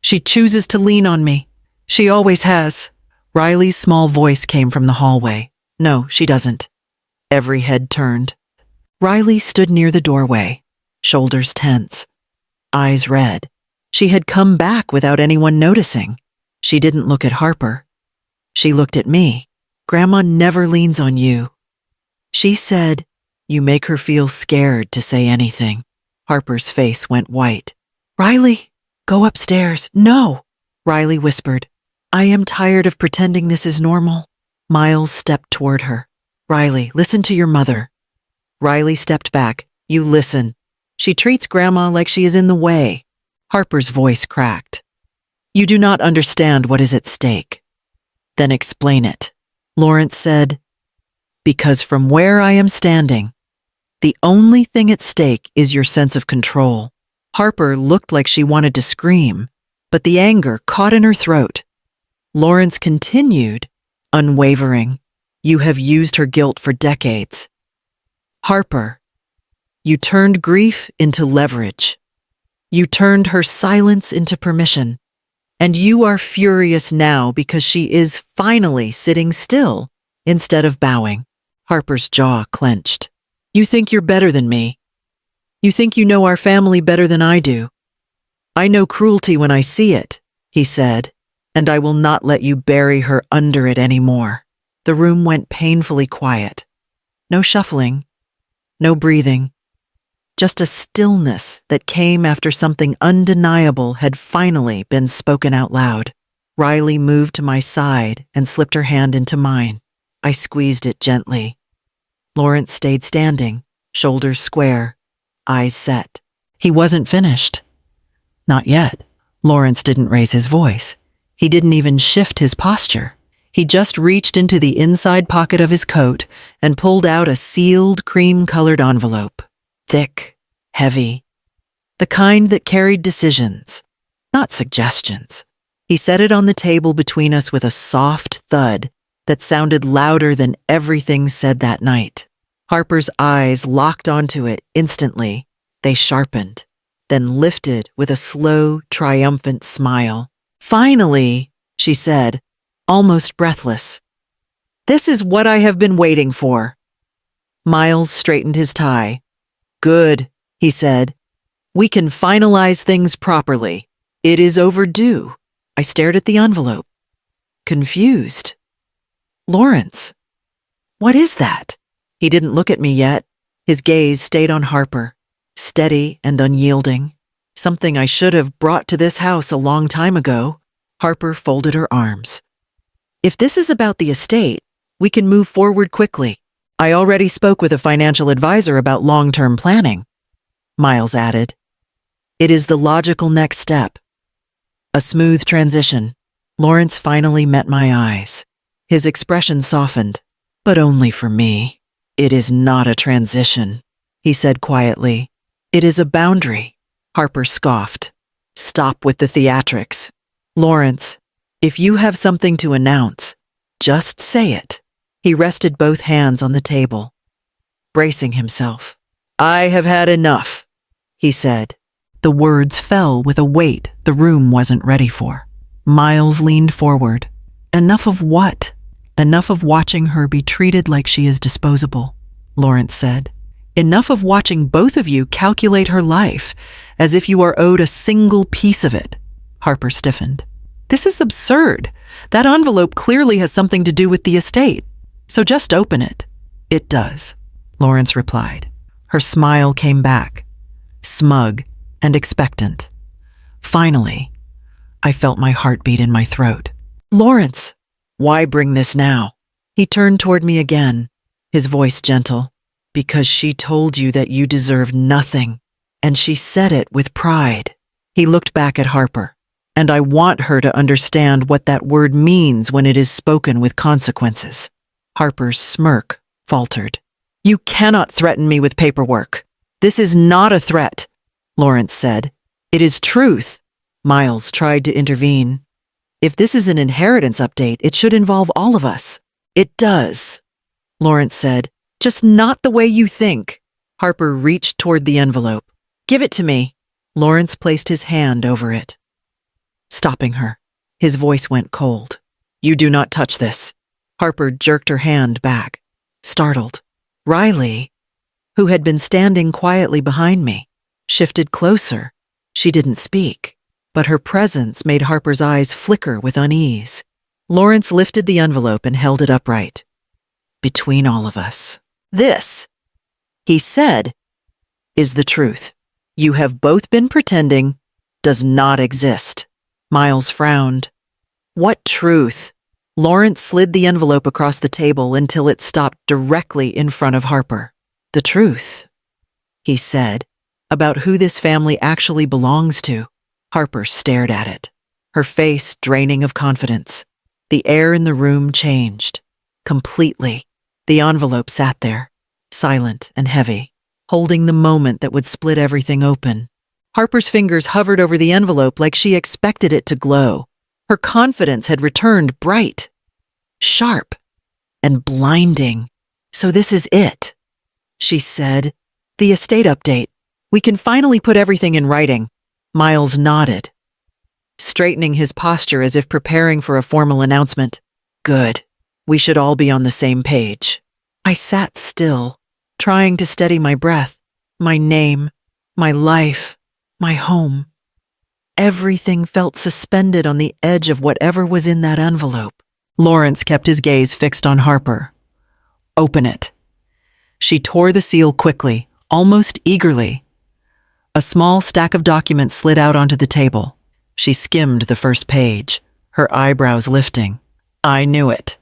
She chooses to lean on me. She always has. Riley's small voice came from the hallway. No, she doesn't. Every head turned. Riley stood near the doorway, shoulders tense, eyes red. She had come back without anyone noticing. She didn't look at Harper. She looked at me. Grandma never leans on you. She said, you make her feel scared to say anything. Harper's face went white. Riley, go upstairs. No, Riley whispered. I am tired of pretending this is normal. Miles stepped toward her. Riley, listen to your mother. Riley stepped back. You listen. She treats Grandma like she is in the way. Harper's voice cracked. You do not understand what is at stake. Then explain it. Lawrence said, because from where I am standing, the only thing at stake is your sense of control. Harper looked like she wanted to scream, but the anger caught in her throat. Lawrence continued, unwavering. You have used her guilt for decades. Harper, you turned grief into leverage. You turned her silence into permission. And you are furious now because she is finally sitting still instead of bowing. Harper's jaw clenched. You think you're better than me. You think you know our family better than I do. I know cruelty when I see it, he said, and I will not let you bury her under it anymore. The room went painfully quiet. No shuffling, no breathing, just a stillness that came after something undeniable had finally been spoken out loud. Riley moved to my side and slipped her hand into mine. I squeezed it gently. Lawrence stayed standing, shoulders square, eyes set. He wasn't finished. Not yet. Lawrence didn't raise his voice. He didn't even shift his posture. He just reached into the inside pocket of his coat and pulled out a sealed, cream-colored envelope. Thick, heavy, the kind that carried decisions, not suggestions. He set it on the table between us with a soft thud that sounded louder than everything said that night. Harper's eyes locked onto it instantly. They sharpened, then lifted with a slow, triumphant smile. Finally, she said, almost breathless. This is what I have been waiting for. Miles straightened his tie. Good, he said. We can finalize things properly. It is overdue. I stared at the envelope. Confused. Lawrence. What is that? He didn't look at me yet. His gaze stayed on Harper, steady and unyielding. Something I should have brought to this house a long time ago. Harper folded her arms. If this is about the estate, we can move forward quickly. I already spoke with a financial advisor about long-term planning, Miles added. It is the logical next step. A smooth transition. Lawrence finally met my eyes. His expression softened, but only for me. It is not a transition, he said quietly. It is a boundary. Harper scoffed. Stop with the theatrics. Lawrence, if you have something to announce, just say it. He rested both hands on the table, bracing himself. I have had enough, he said. The words fell with a weight the room wasn't ready for. Miles leaned forward. Enough of what? Enough of watching her be treated like she is disposable, Lawrence said. Enough of watching both of you calculate her life as if you are owed a single piece of it. Harper stiffened. This is absurd. That envelope clearly has something to do with the estate. So just open it. It does, Lawrence replied. Her smile came back, smug and expectant. Finally, I felt my heartbeat in my throat. Lawrence, why bring this now? He turned toward me again, his voice gentle. Because she told you that you deserve nothing, and she said it with pride. He looked back at Harper, and I want her to understand what that word means when it is spoken with consequences. Harper's smirk faltered. You cannot threaten me with paperwork. This is not a threat, Lawrence said. It is truth. Miles tried to intervene. If this is an inheritance update, it should involve all of us. It does, Lawrence said. Just not the way you think. Harper reached toward the envelope. "Give it to me." Lawrence placed his hand over it, stopping her. His voice went cold. "You do not touch this." Harper jerked her hand back, startled. Riley, who had been standing quietly behind me, shifted closer. She didn't speak, but her presence made Harper's eyes flicker with unease. Lawrence lifted the envelope and held it upright. "Between all of us, this," he said, "is the truth. You have both been pretending does not exist." Miles frowned. "What truth?" Lawrence slid the envelope across the table until it stopped directly in front of Harper. "The truth," he said, "about who this family actually belongs to." Harper stared at it, her face draining of confidence. The air in the room changed. Completely. The envelope sat there, silent and heavy, holding the moment that would split everything open. Harper's fingers hovered over the envelope like she expected it to glow. Her confidence had returned bright, sharp, and blinding. "So this is it," she said. "The estate update. We can finally put everything in writing." Miles nodded, straightening his posture as if preparing for a formal announcement. "Good. We should all be on the same page." I sat still, trying to steady my breath, my name, my life, my home. Everything felt suspended on the edge of whatever was in that envelope. Lawrence kept his gaze fixed on Harper. "Open it." She tore the seal quickly, almost eagerly. A small stack of documents slid out onto the table. She skimmed the first page, her eyebrows lifting. "I knew it,"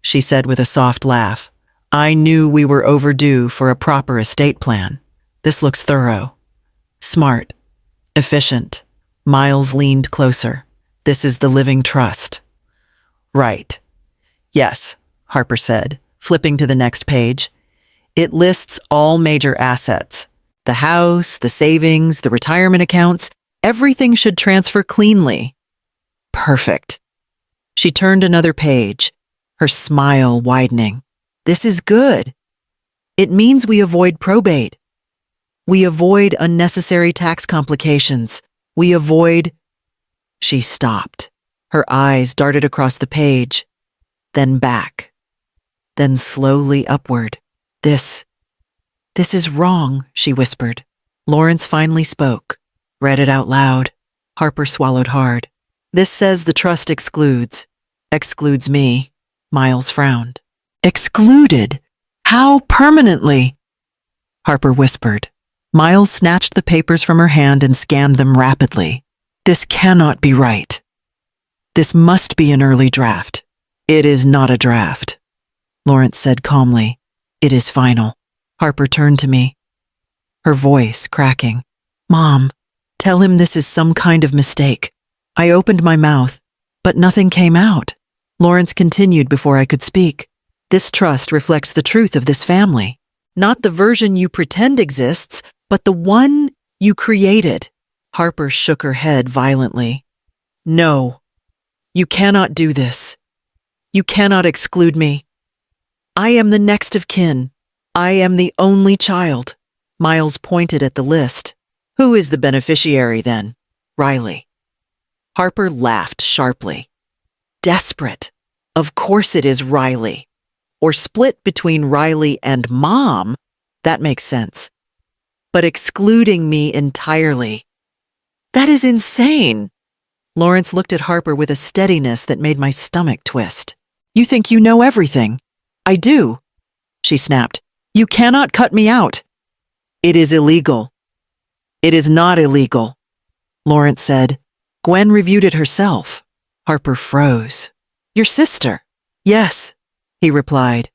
she said with a soft laugh. "I knew we were overdue for a proper estate plan. This looks thorough, smart, efficient." Miles leaned closer. "This is the living trust." "Right. Yes," Harper said, flipping to the next page. "It lists all major assets. The house, the savings, the retirement accounts. Everything should transfer cleanly." "Perfect." She turned another page, her smile widening. "This is good. It means we avoid probate. We avoid unnecessary tax complications. We avoid—" She stopped. Her eyes darted across the page, then back, then slowly upward. This is wrong," she whispered. Lawrence finally spoke, read it out loud. Harper swallowed hard. "This says the trust excludes me." Miles frowned. "Excluded? How permanently?" Harper whispered. Miles snatched the papers from her hand and scanned them rapidly. "This cannot be right. This must be an early draft." "It is not a draft," Lawrence said calmly. "It is final." Harper turned to me, her voice cracking. "Mom, tell him this is some kind of mistake." I opened my mouth, but nothing came out. Lawrence continued before I could speak. "This trust reflects the truth of this family. Not the version you pretend exists, but the one you created." Harper shook her head violently. "No, you cannot do this. You cannot exclude me. I am the next of kin. I am the only child." Miles pointed at the list. "Who is the beneficiary then?" "Riley." Harper laughed sharply. "Desperate. Of course it is Riley. Or split between Riley and Mom. That makes sense. But excluding me entirely. That is insane." Lawrence looked at Harper with a steadiness that made my stomach twist. "You think you know everything." "I do," she snapped. "You cannot cut me out." "It is illegal." "It is not illegal," Lawrence said. "Gwen reviewed it herself." Harper froze. "Your sister?" "Yes," he replied.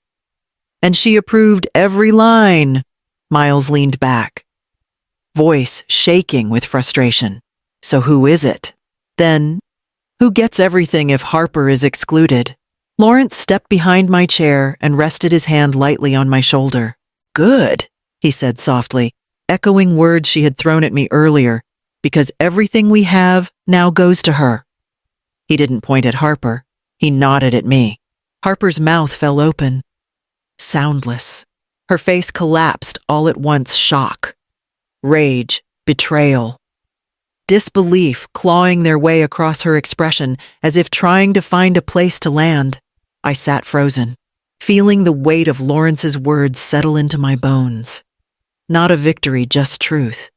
"And she approved every line." Miles leaned back, voice shaking with frustration. "So who is it? Then, who gets everything if Harper is excluded?" Lawrence stepped behind my chair and rested his hand lightly on my shoulder. "Good," he said softly, echoing words she had thrown at me earlier, "because everything we have now goes to her." He didn't point at Harper. He nodded at me. Harper's mouth fell open, soundless. Her face collapsed all at once, shock, rage, betrayal, disbelief clawing their way across her expression as if trying to find a place to land. I sat frozen, feeling the weight of Lawrence's words settle into my bones. Not a victory, just truth.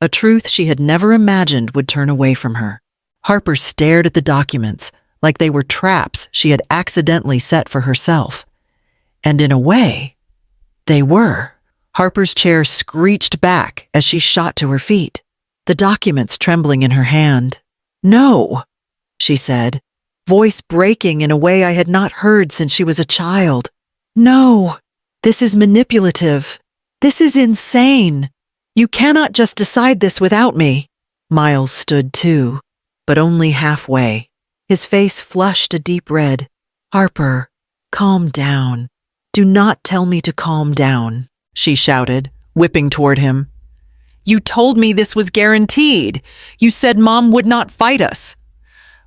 A truth she had never imagined would turn away from her. Harper stared at the documents like they were traps she had accidentally set for herself. And in a way, they were. Harper's chair screeched back as she shot to her feet, the documents trembling in her hand. "No," she said, voice breaking in a way I had not heard since she was a child. "No, this is manipulative. This is insane. You cannot just decide this without me." Miles stood too, but only halfway. His face flushed a deep red. "Harper, calm down. Do not tell me to calm down," she shouted, whipping toward him. "You told me this was guaranteed. You said Mom would not fight us."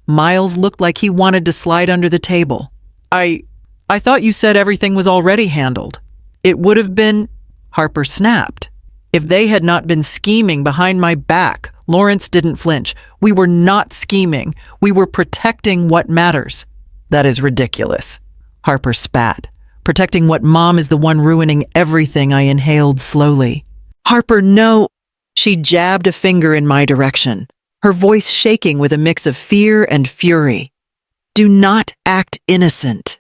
Miles looked like he wanted to slide under the table. I thought you said everything was already handled. It would have been," Harper snapped. "If they had not been scheming behind my back." Lawrence didn't flinch. "We were not scheming. We were protecting what matters." "That is ridiculous," Harper spat. "Protecting what Mom is the one ruining everything." I inhaled slowly. "Harper, no." She jabbed a finger in my direction, her voice shaking with a mix of fear and fury. "Do not act innocent.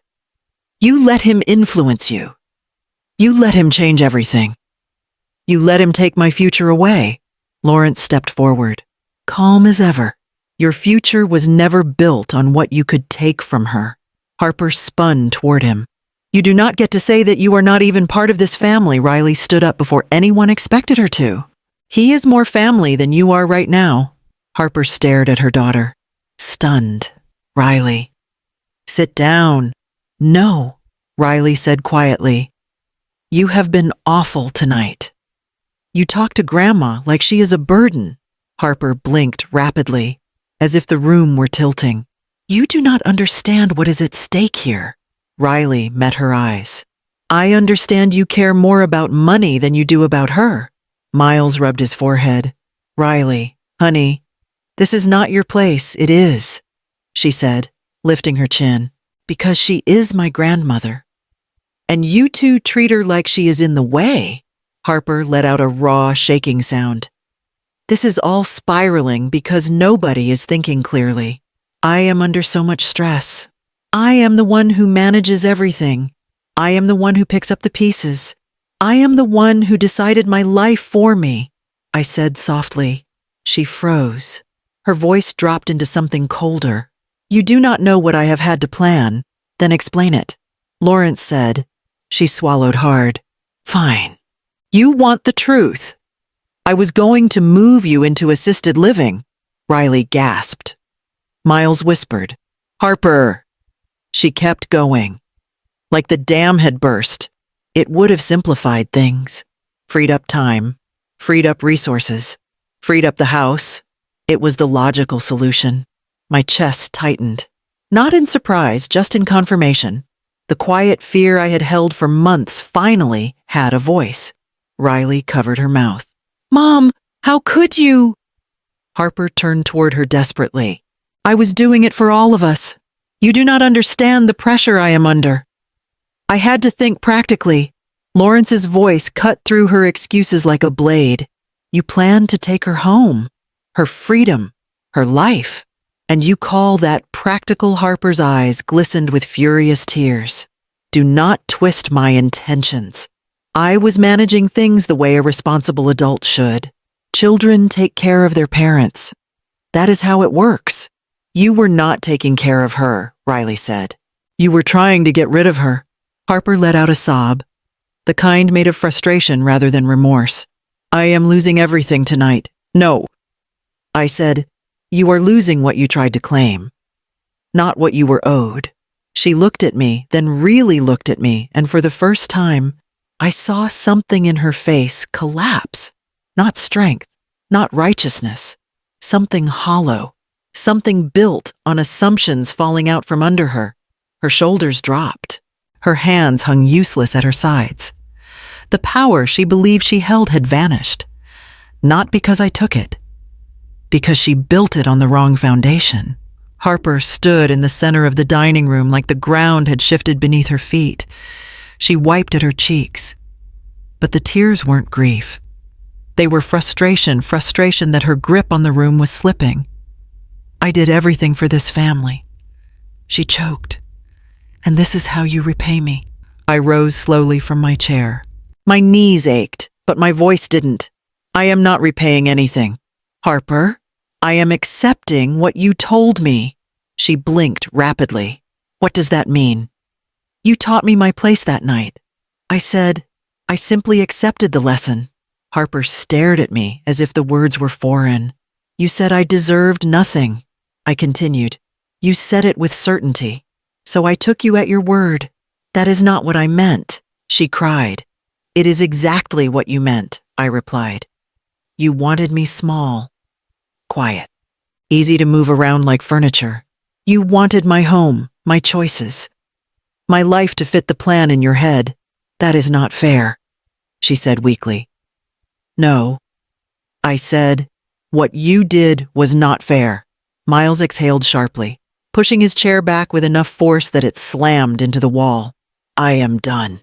You let him influence you. You let him change everything. You let him take my future away." Lawrence stepped forward, calm as ever. "Your future was never built on what you could take from her." Harper spun toward him. "You do not get to say that you are not even part of this family." Riley stood up before anyone expected her to. "He is more family than you are right now." Harper stared at her daughter, stunned. "Riley, sit down." "No," Riley said quietly. "You have been awful tonight. You talk to Grandma like she is a burden." Harper blinked rapidly, as if the room were tilting. "You do not understand what is at stake here." Riley met her eyes. "I understand you care more about money than you do about her." Miles rubbed his forehead. "Riley, honey, this is not your place." "It is," she said, lifting her chin, "because she is my grandmother. And you two treat her like she is in the way." Harper let out a raw, shaking sound. "This is all spiraling because nobody is thinking clearly. I am under so much stress. I am the one who manages everything. I am the one who picks up the pieces. I am the one who decided my life for me," I said softly. She froze. Her voice dropped into something colder. "You do not know what I have had to plan. Then explain it." Lawrence said. She swallowed hard. "Fine. You want the truth. I was going to move you into assisted living." Riley gasped. Miles whispered, "Harper." She kept going. Like the dam had burst. It would have simplified things. Freed up time. Freed up resources. Freed up the house. It was the logical solution. My chest tightened. Not in surprise, just in confirmation. The quiet fear I had held for months finally had a voice. Riley covered her mouth. "Mom, how could you?" Harper turned toward her desperately. "I was doing it for all of us. You do not understand the pressure I am under. I had to think practically." Lawrence's voice cut through her excuses like a blade. "You planned to take her home, her freedom, her life, and you call that practical?" Harper's eyes glistened with furious tears. "Do not twist my intentions. I was managing things the way a responsible adult should. Children take care of their parents. That is how it works." "You were not taking care of her," Riley said. "You were trying to get rid of her." Harper let out a sob, the kind made of frustration rather than remorse. "I am losing everything tonight." "No." I said, "You are losing what you tried to claim, not what you were owed." She looked at me, then really looked at me, and for the first time, I saw something in her face collapse. Not strength, not righteousness, something hollow, something built on assumptions falling out from under her. Her shoulders dropped. Her hands hung useless at her sides. The power she believed she held had vanished. Not because I took it, because she built it on the wrong foundation. Harper stood in the center of the dining room like the ground had shifted beneath her feet. She wiped at her cheeks. But the tears weren't grief. They were frustration that her grip on the room was slipping. I did everything for this family. She choked. And this is how you repay me. I rose slowly from my chair. My knees ached, but my voice didn't. I am not repaying anything. Harper, I am accepting what you told me. She blinked rapidly. What does that mean? You taught me my place that night. I said, I simply accepted the lesson. Harper stared at me as if the words were foreign. You said I deserved nothing. I continued. You said it with certainty. So I took you at your word. That is not what I meant, she cried. It is exactly what you meant, I replied. You wanted me small, quiet, easy to move around like furniture. You wanted my home, my choices, my life to fit the plan in your head. That is not fair, she said weakly. No, I said, what you did was not fair. Miles exhaled sharply, pushing his chair back with enough force that it slammed into the wall. I am done,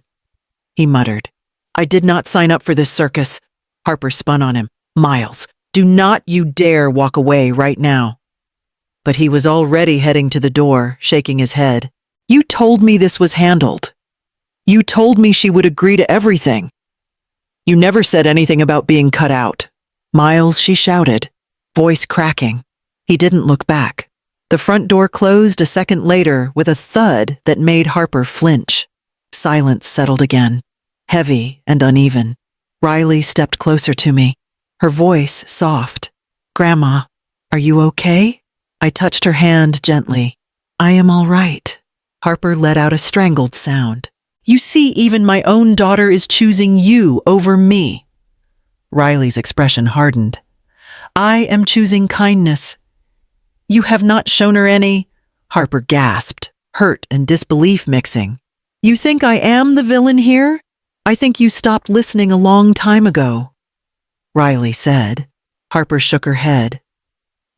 he muttered. I did not sign up for this circus. Harper spun on him. Miles, do not you dare walk away right now. But he was already heading to the door, shaking his head. You told me this was handled. You told me she would agree to everything. You never said anything about being cut out. Miles, she shouted, voice cracking. He didn't look back. The front door closed a second later with a thud that made Harper flinch. Silence settled again, heavy and uneven. Riley stepped closer to me, her voice soft. Grandma, are you okay? I touched her hand gently. I am all right. Harper let out a strangled sound. You see, even my own daughter is choosing you over me. Riley's expression hardened. I am choosing kindness. You have not shown her any. Harper gasped, hurt and disbelief mixing. You think I am the villain here? I think you stopped listening a long time ago, Riley said. Harper shook her head,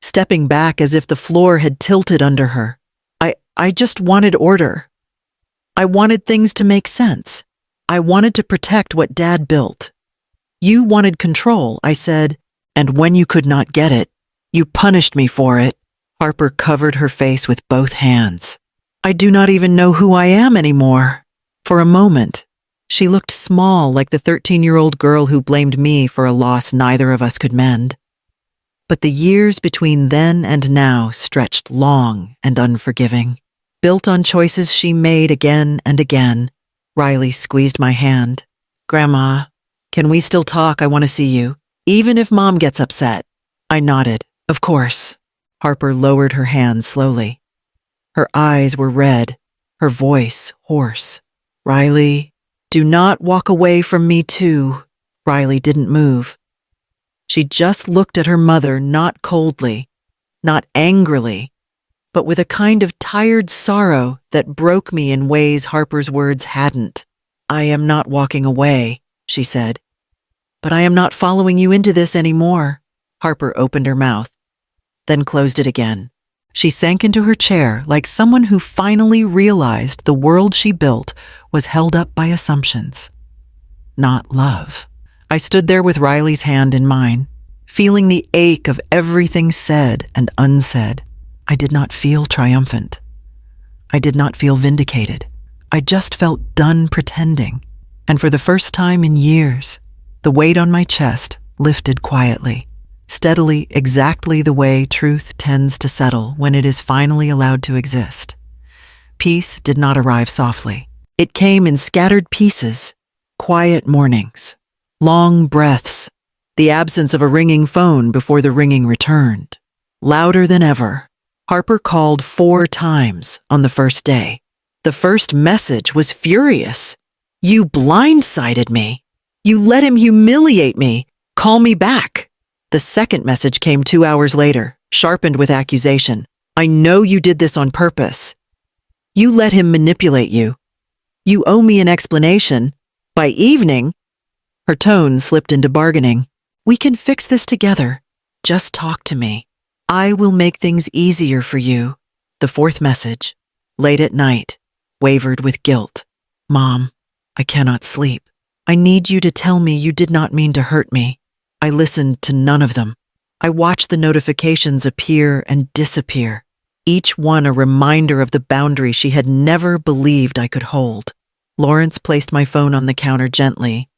stepping back as if the floor had tilted under her. I just wanted order. I wanted things to make sense. I wanted to protect what Dad built. You wanted control, I said, and when you could not get it, you punished me for it. Harper covered her face with both hands. I do not even know who I am anymore. For a moment, she looked small like the 13-year-old girl who blamed me for a loss neither of us could mend. But the years between then and now stretched long and unforgiving. Built on choices she made again and again. Riley squeezed my hand. Grandma, can we still talk? I want to see you, even if Mom gets upset. I nodded. Of course. Harper lowered her hand slowly. Her eyes were red, her voice hoarse. Riley, do not walk away from me too. Riley didn't move. She just looked at her mother, not coldly, not angrily, but with a kind of tired sorrow that broke me in ways Harper's words hadn't. I am not walking away, she said. But I am not following you into this anymore. Harper opened her mouth, then closed it again. She sank into her chair like someone who finally realized the world she built was held up by assumptions, not love. I stood there with Riley's hand in mine, feeling the ache of everything said and unsaid. I did not feel triumphant. I did not feel vindicated. I just felt done pretending. And for the first time in years, the weight on my chest lifted quietly, steadily, exactly the way truth tends to settle when it is finally allowed to exist. Peace did not arrive softly. It came in scattered pieces, quiet mornings, long breaths, the absence of a ringing phone before the ringing returned. Louder than ever, Harper called 4 times on the first day. The first message was furious. You blindsided me. You let him humiliate me. Call me back. The second message came 2 hours later, sharpened with accusation. I know you did this on purpose. You let him manipulate you. You owe me an explanation. By evening, Her tone slipped into bargaining. We can fix this together. Just talk to me. I will make things easier for you. The fourth message, late at night, wavered with guilt. Mom, I cannot sleep. I need you to tell me you did not mean to hurt me. I listened to none of them. I watched the notifications appear and disappear, each one a reminder of the boundary she had never believed I could hold. Lawrence placed my phone on the counter gently.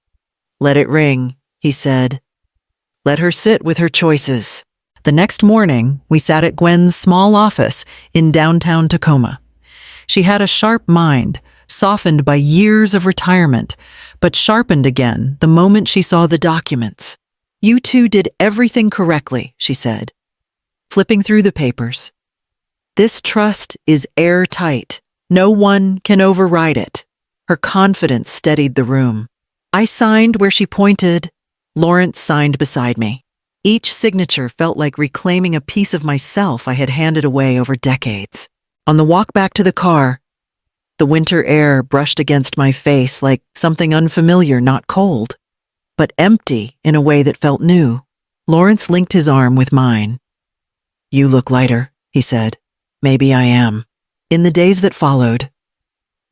Let it ring, he said. Let her sit with her choices. The next morning, we sat at Gwen's small office in downtown Tacoma. She had a sharp mind, softened by years of retirement, but sharpened again the moment she saw the documents. You two did everything correctly, she said, flipping through the papers. This trust is airtight. No one can override it. Her confidence steadied the room. I signed where she pointed. Lawrence signed beside me. Each signature felt like reclaiming a piece of myself I had handed away over decades. On the walk back to the car, the winter air brushed against my face like something unfamiliar, not cold, but empty in a way that felt new. Lawrence linked his arm with mine. You look lighter, he said. Maybe I am. In the days that followed,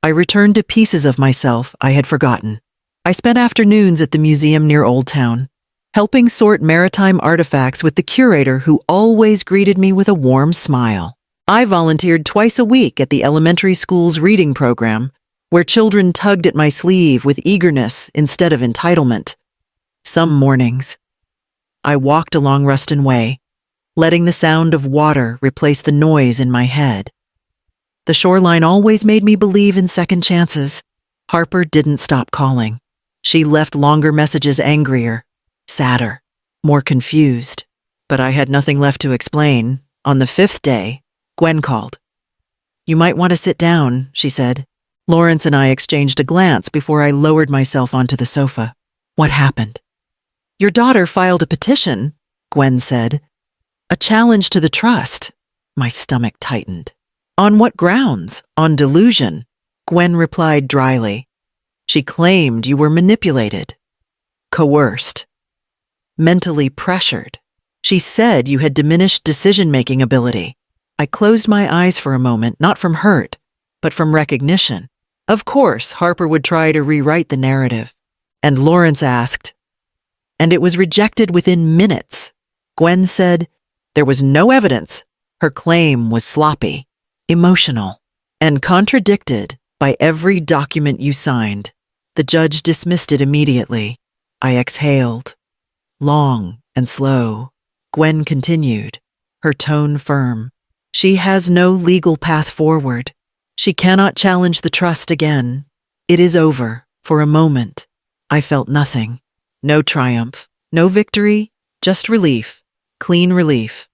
I returned to pieces of myself I had forgotten. I spent afternoons at the museum near Old Town, helping sort maritime artifacts with the curator who always greeted me with a warm smile. I volunteered twice a week at the elementary school's reading program, where children tugged at my sleeve with eagerness instead of entitlement. Some mornings, I walked along Ruston Way, letting the sound of water replace the noise in my head. The shoreline always made me believe in second chances. Harper didn't stop calling. She left longer messages, angrier, sadder, more confused. But I had nothing left to explain. On the fifth day, Gwen called. You might want to sit down, she said. Lawrence and I exchanged a glance before I lowered myself onto the sofa. What happened? Your daughter filed a petition, Gwen said. A challenge to the trust. My stomach tightened. On what grounds? On delusion, Gwen replied dryly. She claimed you were manipulated, coerced, mentally pressured. She said you had diminished decision-making ability. I closed my eyes for a moment, not from hurt, but from recognition. Of course, Harper would try to rewrite the narrative. And Lawrence asked, and it was rejected within minutes. Gwen said there was no evidence. Her claim was sloppy, emotional, and contradicted by every document you signed. The judge dismissed it immediately. I exhaled, long and slow. Gwen continued, her tone firm. She has no legal path forward. She cannot challenge the trust again. It is over. For a moment, I felt nothing. No triumph, no victory, just relief, clean relief.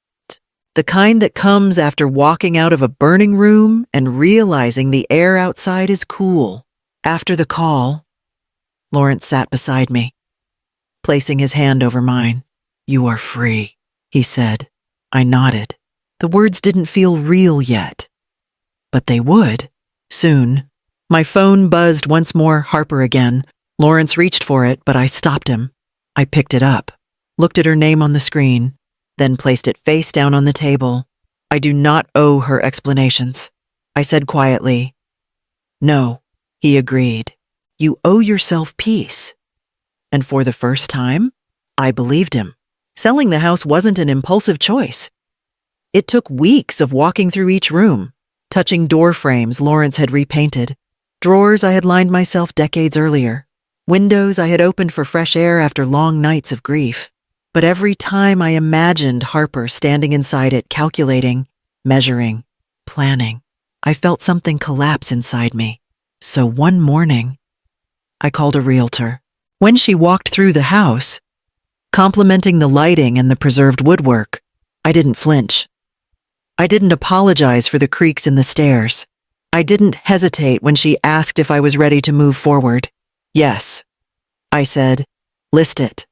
The kind that comes after walking out of a burning room and realizing the air outside is cool. After the call, Lawrence sat beside me, placing his hand over mine. You are free, he said. I nodded. The words didn't feel real yet, but they would, soon. My phone buzzed once more, Harper again. Lawrence reached for it, but I stopped him. I picked it up, looked at her name on the screen, then placed it face down on the table. I do not owe her explanations. I said quietly. No, he agreed. You owe yourself peace. And for the first time, I believed him. Selling the house wasn't an impulsive choice. It took weeks of walking through each room, touching door frames Lawrence had repainted, drawers I had lined myself decades earlier, windows I had opened for fresh air after long nights of grief. But every time I imagined Harper standing inside it, calculating, measuring, planning, I felt something collapse inside me. So one morning, I called a realtor. When she walked through the house, complimenting the lighting and the preserved woodwork, I didn't flinch. I didn't apologize for the creaks in the stairs. I didn't hesitate when she asked if I was ready to move forward. Yes, I said, list it.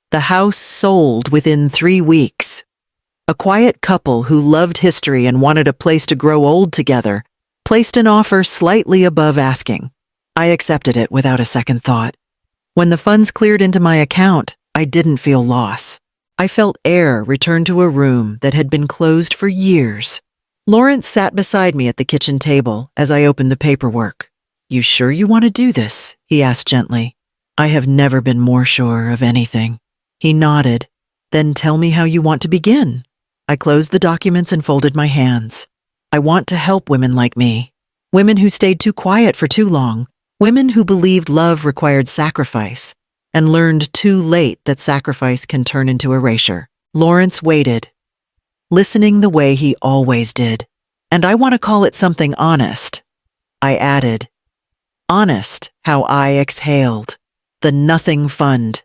The house sold within 3 weeks. A quiet couple who loved history and wanted a place to grow old together placed an offer slightly above asking. I accepted it without a second thought. When the funds cleared into my account, I didn't feel loss. I felt air return to a room that had been closed for years. Lawrence sat beside me at the kitchen table as I opened the paperwork. "You sure you want to do this?" he asked gently. "I have never been more sure of anything." He nodded. "Then tell me how you want to begin." I closed the documents and folded my hands. "I want to help women like me. Women who stayed too quiet for too long. Women who believed love required sacrifice and learned too late that sacrifice can turn into erasure." Lawrence waited, listening the way he always did. "And I want to call it something honest." I added, "Honest how I exhaled. The Nothing Fund."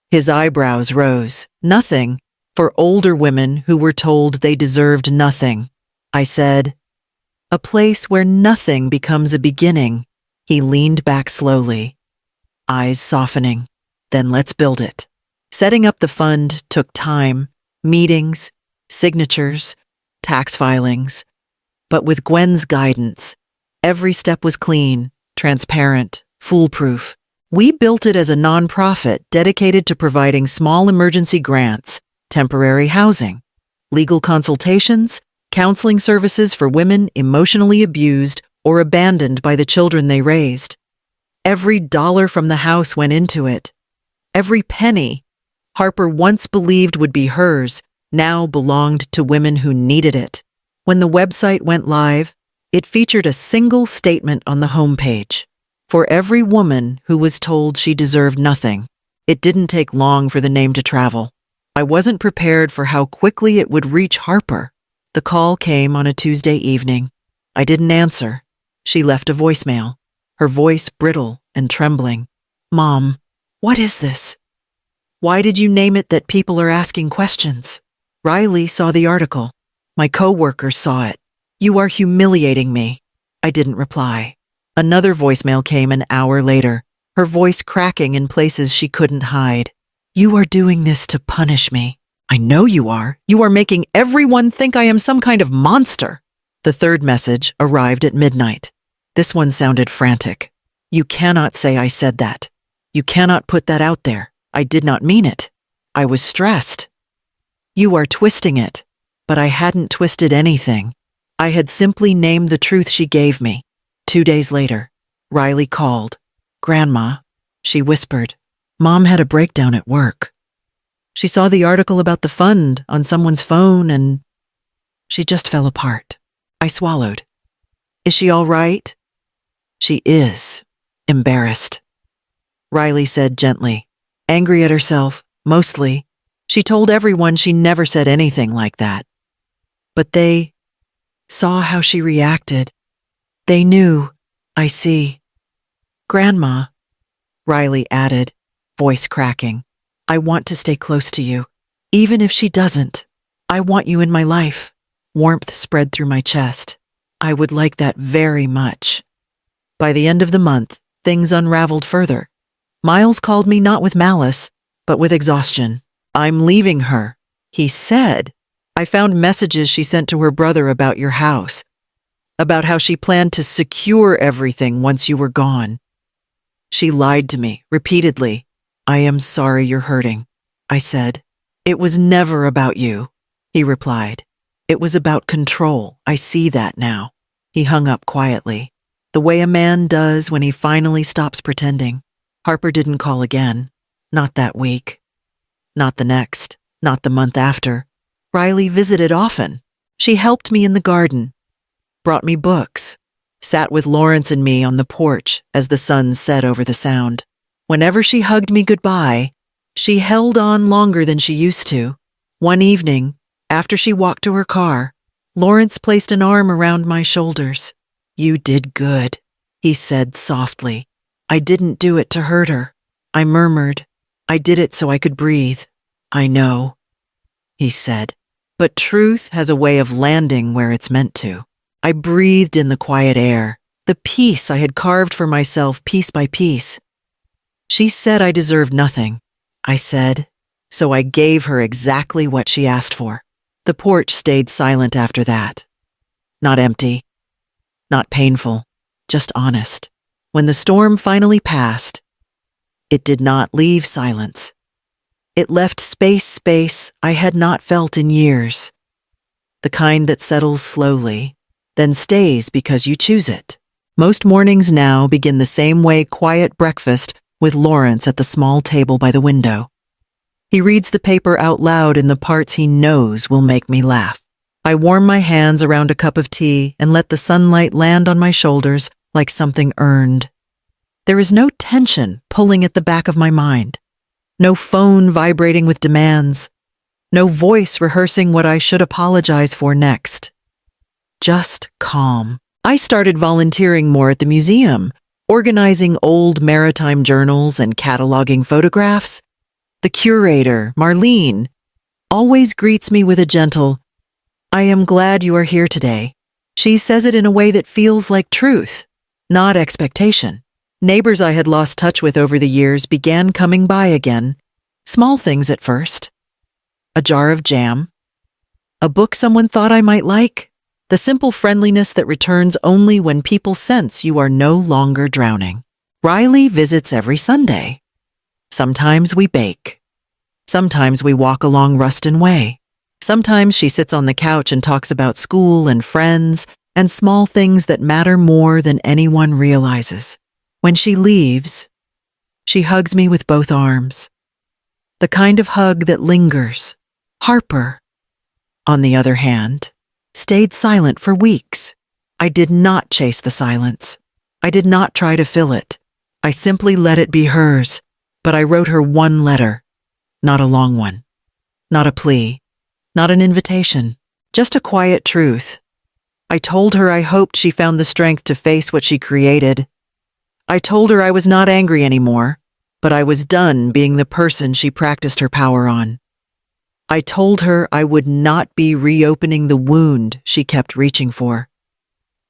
His eyebrows rose. Nothing for older women who were told they deserved nothing. I said, "A place where nothing becomes a beginning." He leaned back slowly, eyes softening. "Then let's build it." Setting up the fund took time, meetings, signatures, tax filings. But with Gwen's guidance, every step was clean, transparent, foolproof. We built it as a nonprofit dedicated to providing small emergency grants, temporary housing, legal consultations, counseling services for women emotionally abused or abandoned by the children they raised. Every dollar from the house went into it. Every penny Harper once believed would be hers now belonged to women who needed it. When the website went live, it featured a single statement on the homepage. For every woman who was told she deserved nothing. It didn't take long for the name to travel. I wasn't prepared for how quickly it would reach Harper. The call came on a Tuesday evening. I didn't answer. She left a voicemail, her voice brittle and trembling. "Mom, what is this? Why did you name it that people are asking questions?" Riley saw the article. My coworkers saw it. "You are humiliating me." I didn't reply. Another voicemail came an hour later, her voice cracking in places she couldn't hide. "You are doing this to punish me." "I know you are. You are making everyone think I am some kind of monster." The third message arrived at midnight. This one sounded frantic. "You cannot say I said that. You cannot put that out there. I did not mean it. I was stressed." "You are twisting it." But I hadn't twisted anything. I had simply named the truth she gave me. 2 days later, Riley called. "Grandma," she whispered. "Mom had a breakdown at work. She saw the article about the fund on someone's phone and she just fell apart." I swallowed. "Is she all right?" "She is. Embarrassed." Riley said gently. "Angry at herself, mostly. She told everyone she never said anything like that. But they saw how she reacted. They knew. I see." "Grandma," Riley added, voice cracking, "I want to stay close to you, even if she doesn't. I want you in my life." Warmth spread through my chest. I would like that very much. By the end of the month, things unraveled further. Miles called me not with malice, but with exhaustion. "I'm leaving her," he said. "I found messages she sent to her brother about your house, about how she planned to secure everything once you were gone. She lied to me, repeatedly. I am sorry you're hurting," I said. "It was never about you," he replied. "It was about control. I see that now." He hung up quietly, the way a man does when he finally stops pretending. Harper didn't call again. Not that week. Not the next. Not the month after. Riley visited often. She helped me in the garden, brought me books, sat with Lawrence and me on the porch as the sun set over the sound. Whenever she hugged me goodbye, she held on longer than she used to. One evening, after she walked to her car, Lawrence placed an arm around my shoulders. "You did good," he said softly. "I didn't do it to hurt her." I murmured, "I did it so I could breathe." "I know," he said. But truth has a way of landing where it's meant to. I breathed in the quiet air, the peace I had carved for myself piece by piece. She said I deserved nothing. I said, so I gave her exactly what she asked for. The porch stayed silent after that. Not empty, not painful, just honest. When the storm finally passed, It did not leave silence. It left space I had not felt in years. The kind that settles slowly, then stays because you choose it. Most mornings now begin the same way: quiet breakfast with Lawrence at the small table by the window. He reads the paper out loud in the parts he knows will make me laugh. I warm my hands around a cup of tea and let the sunlight land on my shoulders like something earned. There is no tension pulling at the back of my mind. No phone vibrating with demands. No voice rehearsing what I should apologize for next. Just calm. I started volunteering more at the museum, organizing old maritime journals and cataloging photographs. The curator, Marlene, always greets me with a gentle, "I am glad you are here today." She says it in a way that feels like truth, not expectation. Neighbors I had lost touch with over the years began coming by again. Small things at first. A jar of jam. A book someone thought I might like. The simple friendliness that returns only when people sense you are no longer drowning. Riley visits every Sunday. Sometimes we bake. Sometimes we walk along Ruston Way. Sometimes she sits on the couch and talks about school and friends and small things that matter more than anyone realizes. When she leaves, she hugs me with both arms. The kind of hug that lingers. Harper, on the other hand, stayed silent for weeks. I did not chase the silence. I did not try to fill it. I simply let it be hers, but I wrote her one letter, not a long one, not a plea, not an invitation, just a quiet truth. I told her I hoped she found the strength to face what she created. I told her I was not angry anymore, but I was done being the person she practiced her power on. I told her I would not be reopening the wound she kept reaching for.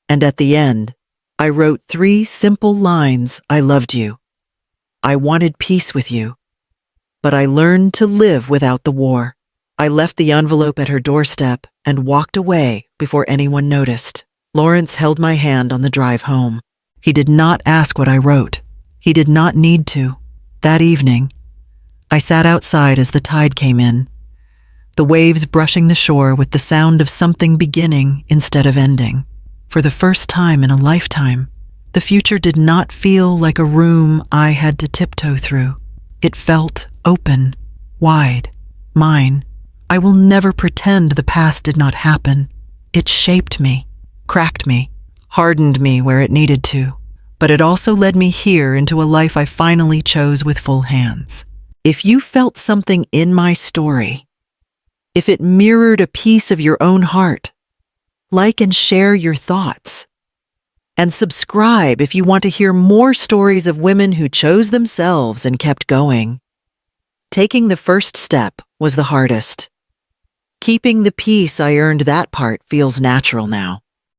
And at the end, I wrote 3 simple lines: I loved you. I wanted peace with you. But I learned to live without the war. I left the envelope at her doorstep and walked away before anyone noticed. Lawrence held my hand on the drive home. He did not ask what I wrote. He did not need to. That evening, I sat outside as the tide came in, the waves brushing the shore with the sound of something beginning instead of ending. For the first time in a lifetime, the future did not feel like a room I had to tiptoe through. It felt open, wide, mine. I will never pretend the past did not happen. It shaped me, cracked me, hardened me where it needed to. But it also led me here into a life I finally chose with full hands. If you felt something in my story, if it mirrored a piece of your own heart, like and share your thoughts. And subscribe if you want to hear more stories of women who chose themselves and kept going. Taking the first step was the hardest. Keeping the peace I earned, that part feels natural now.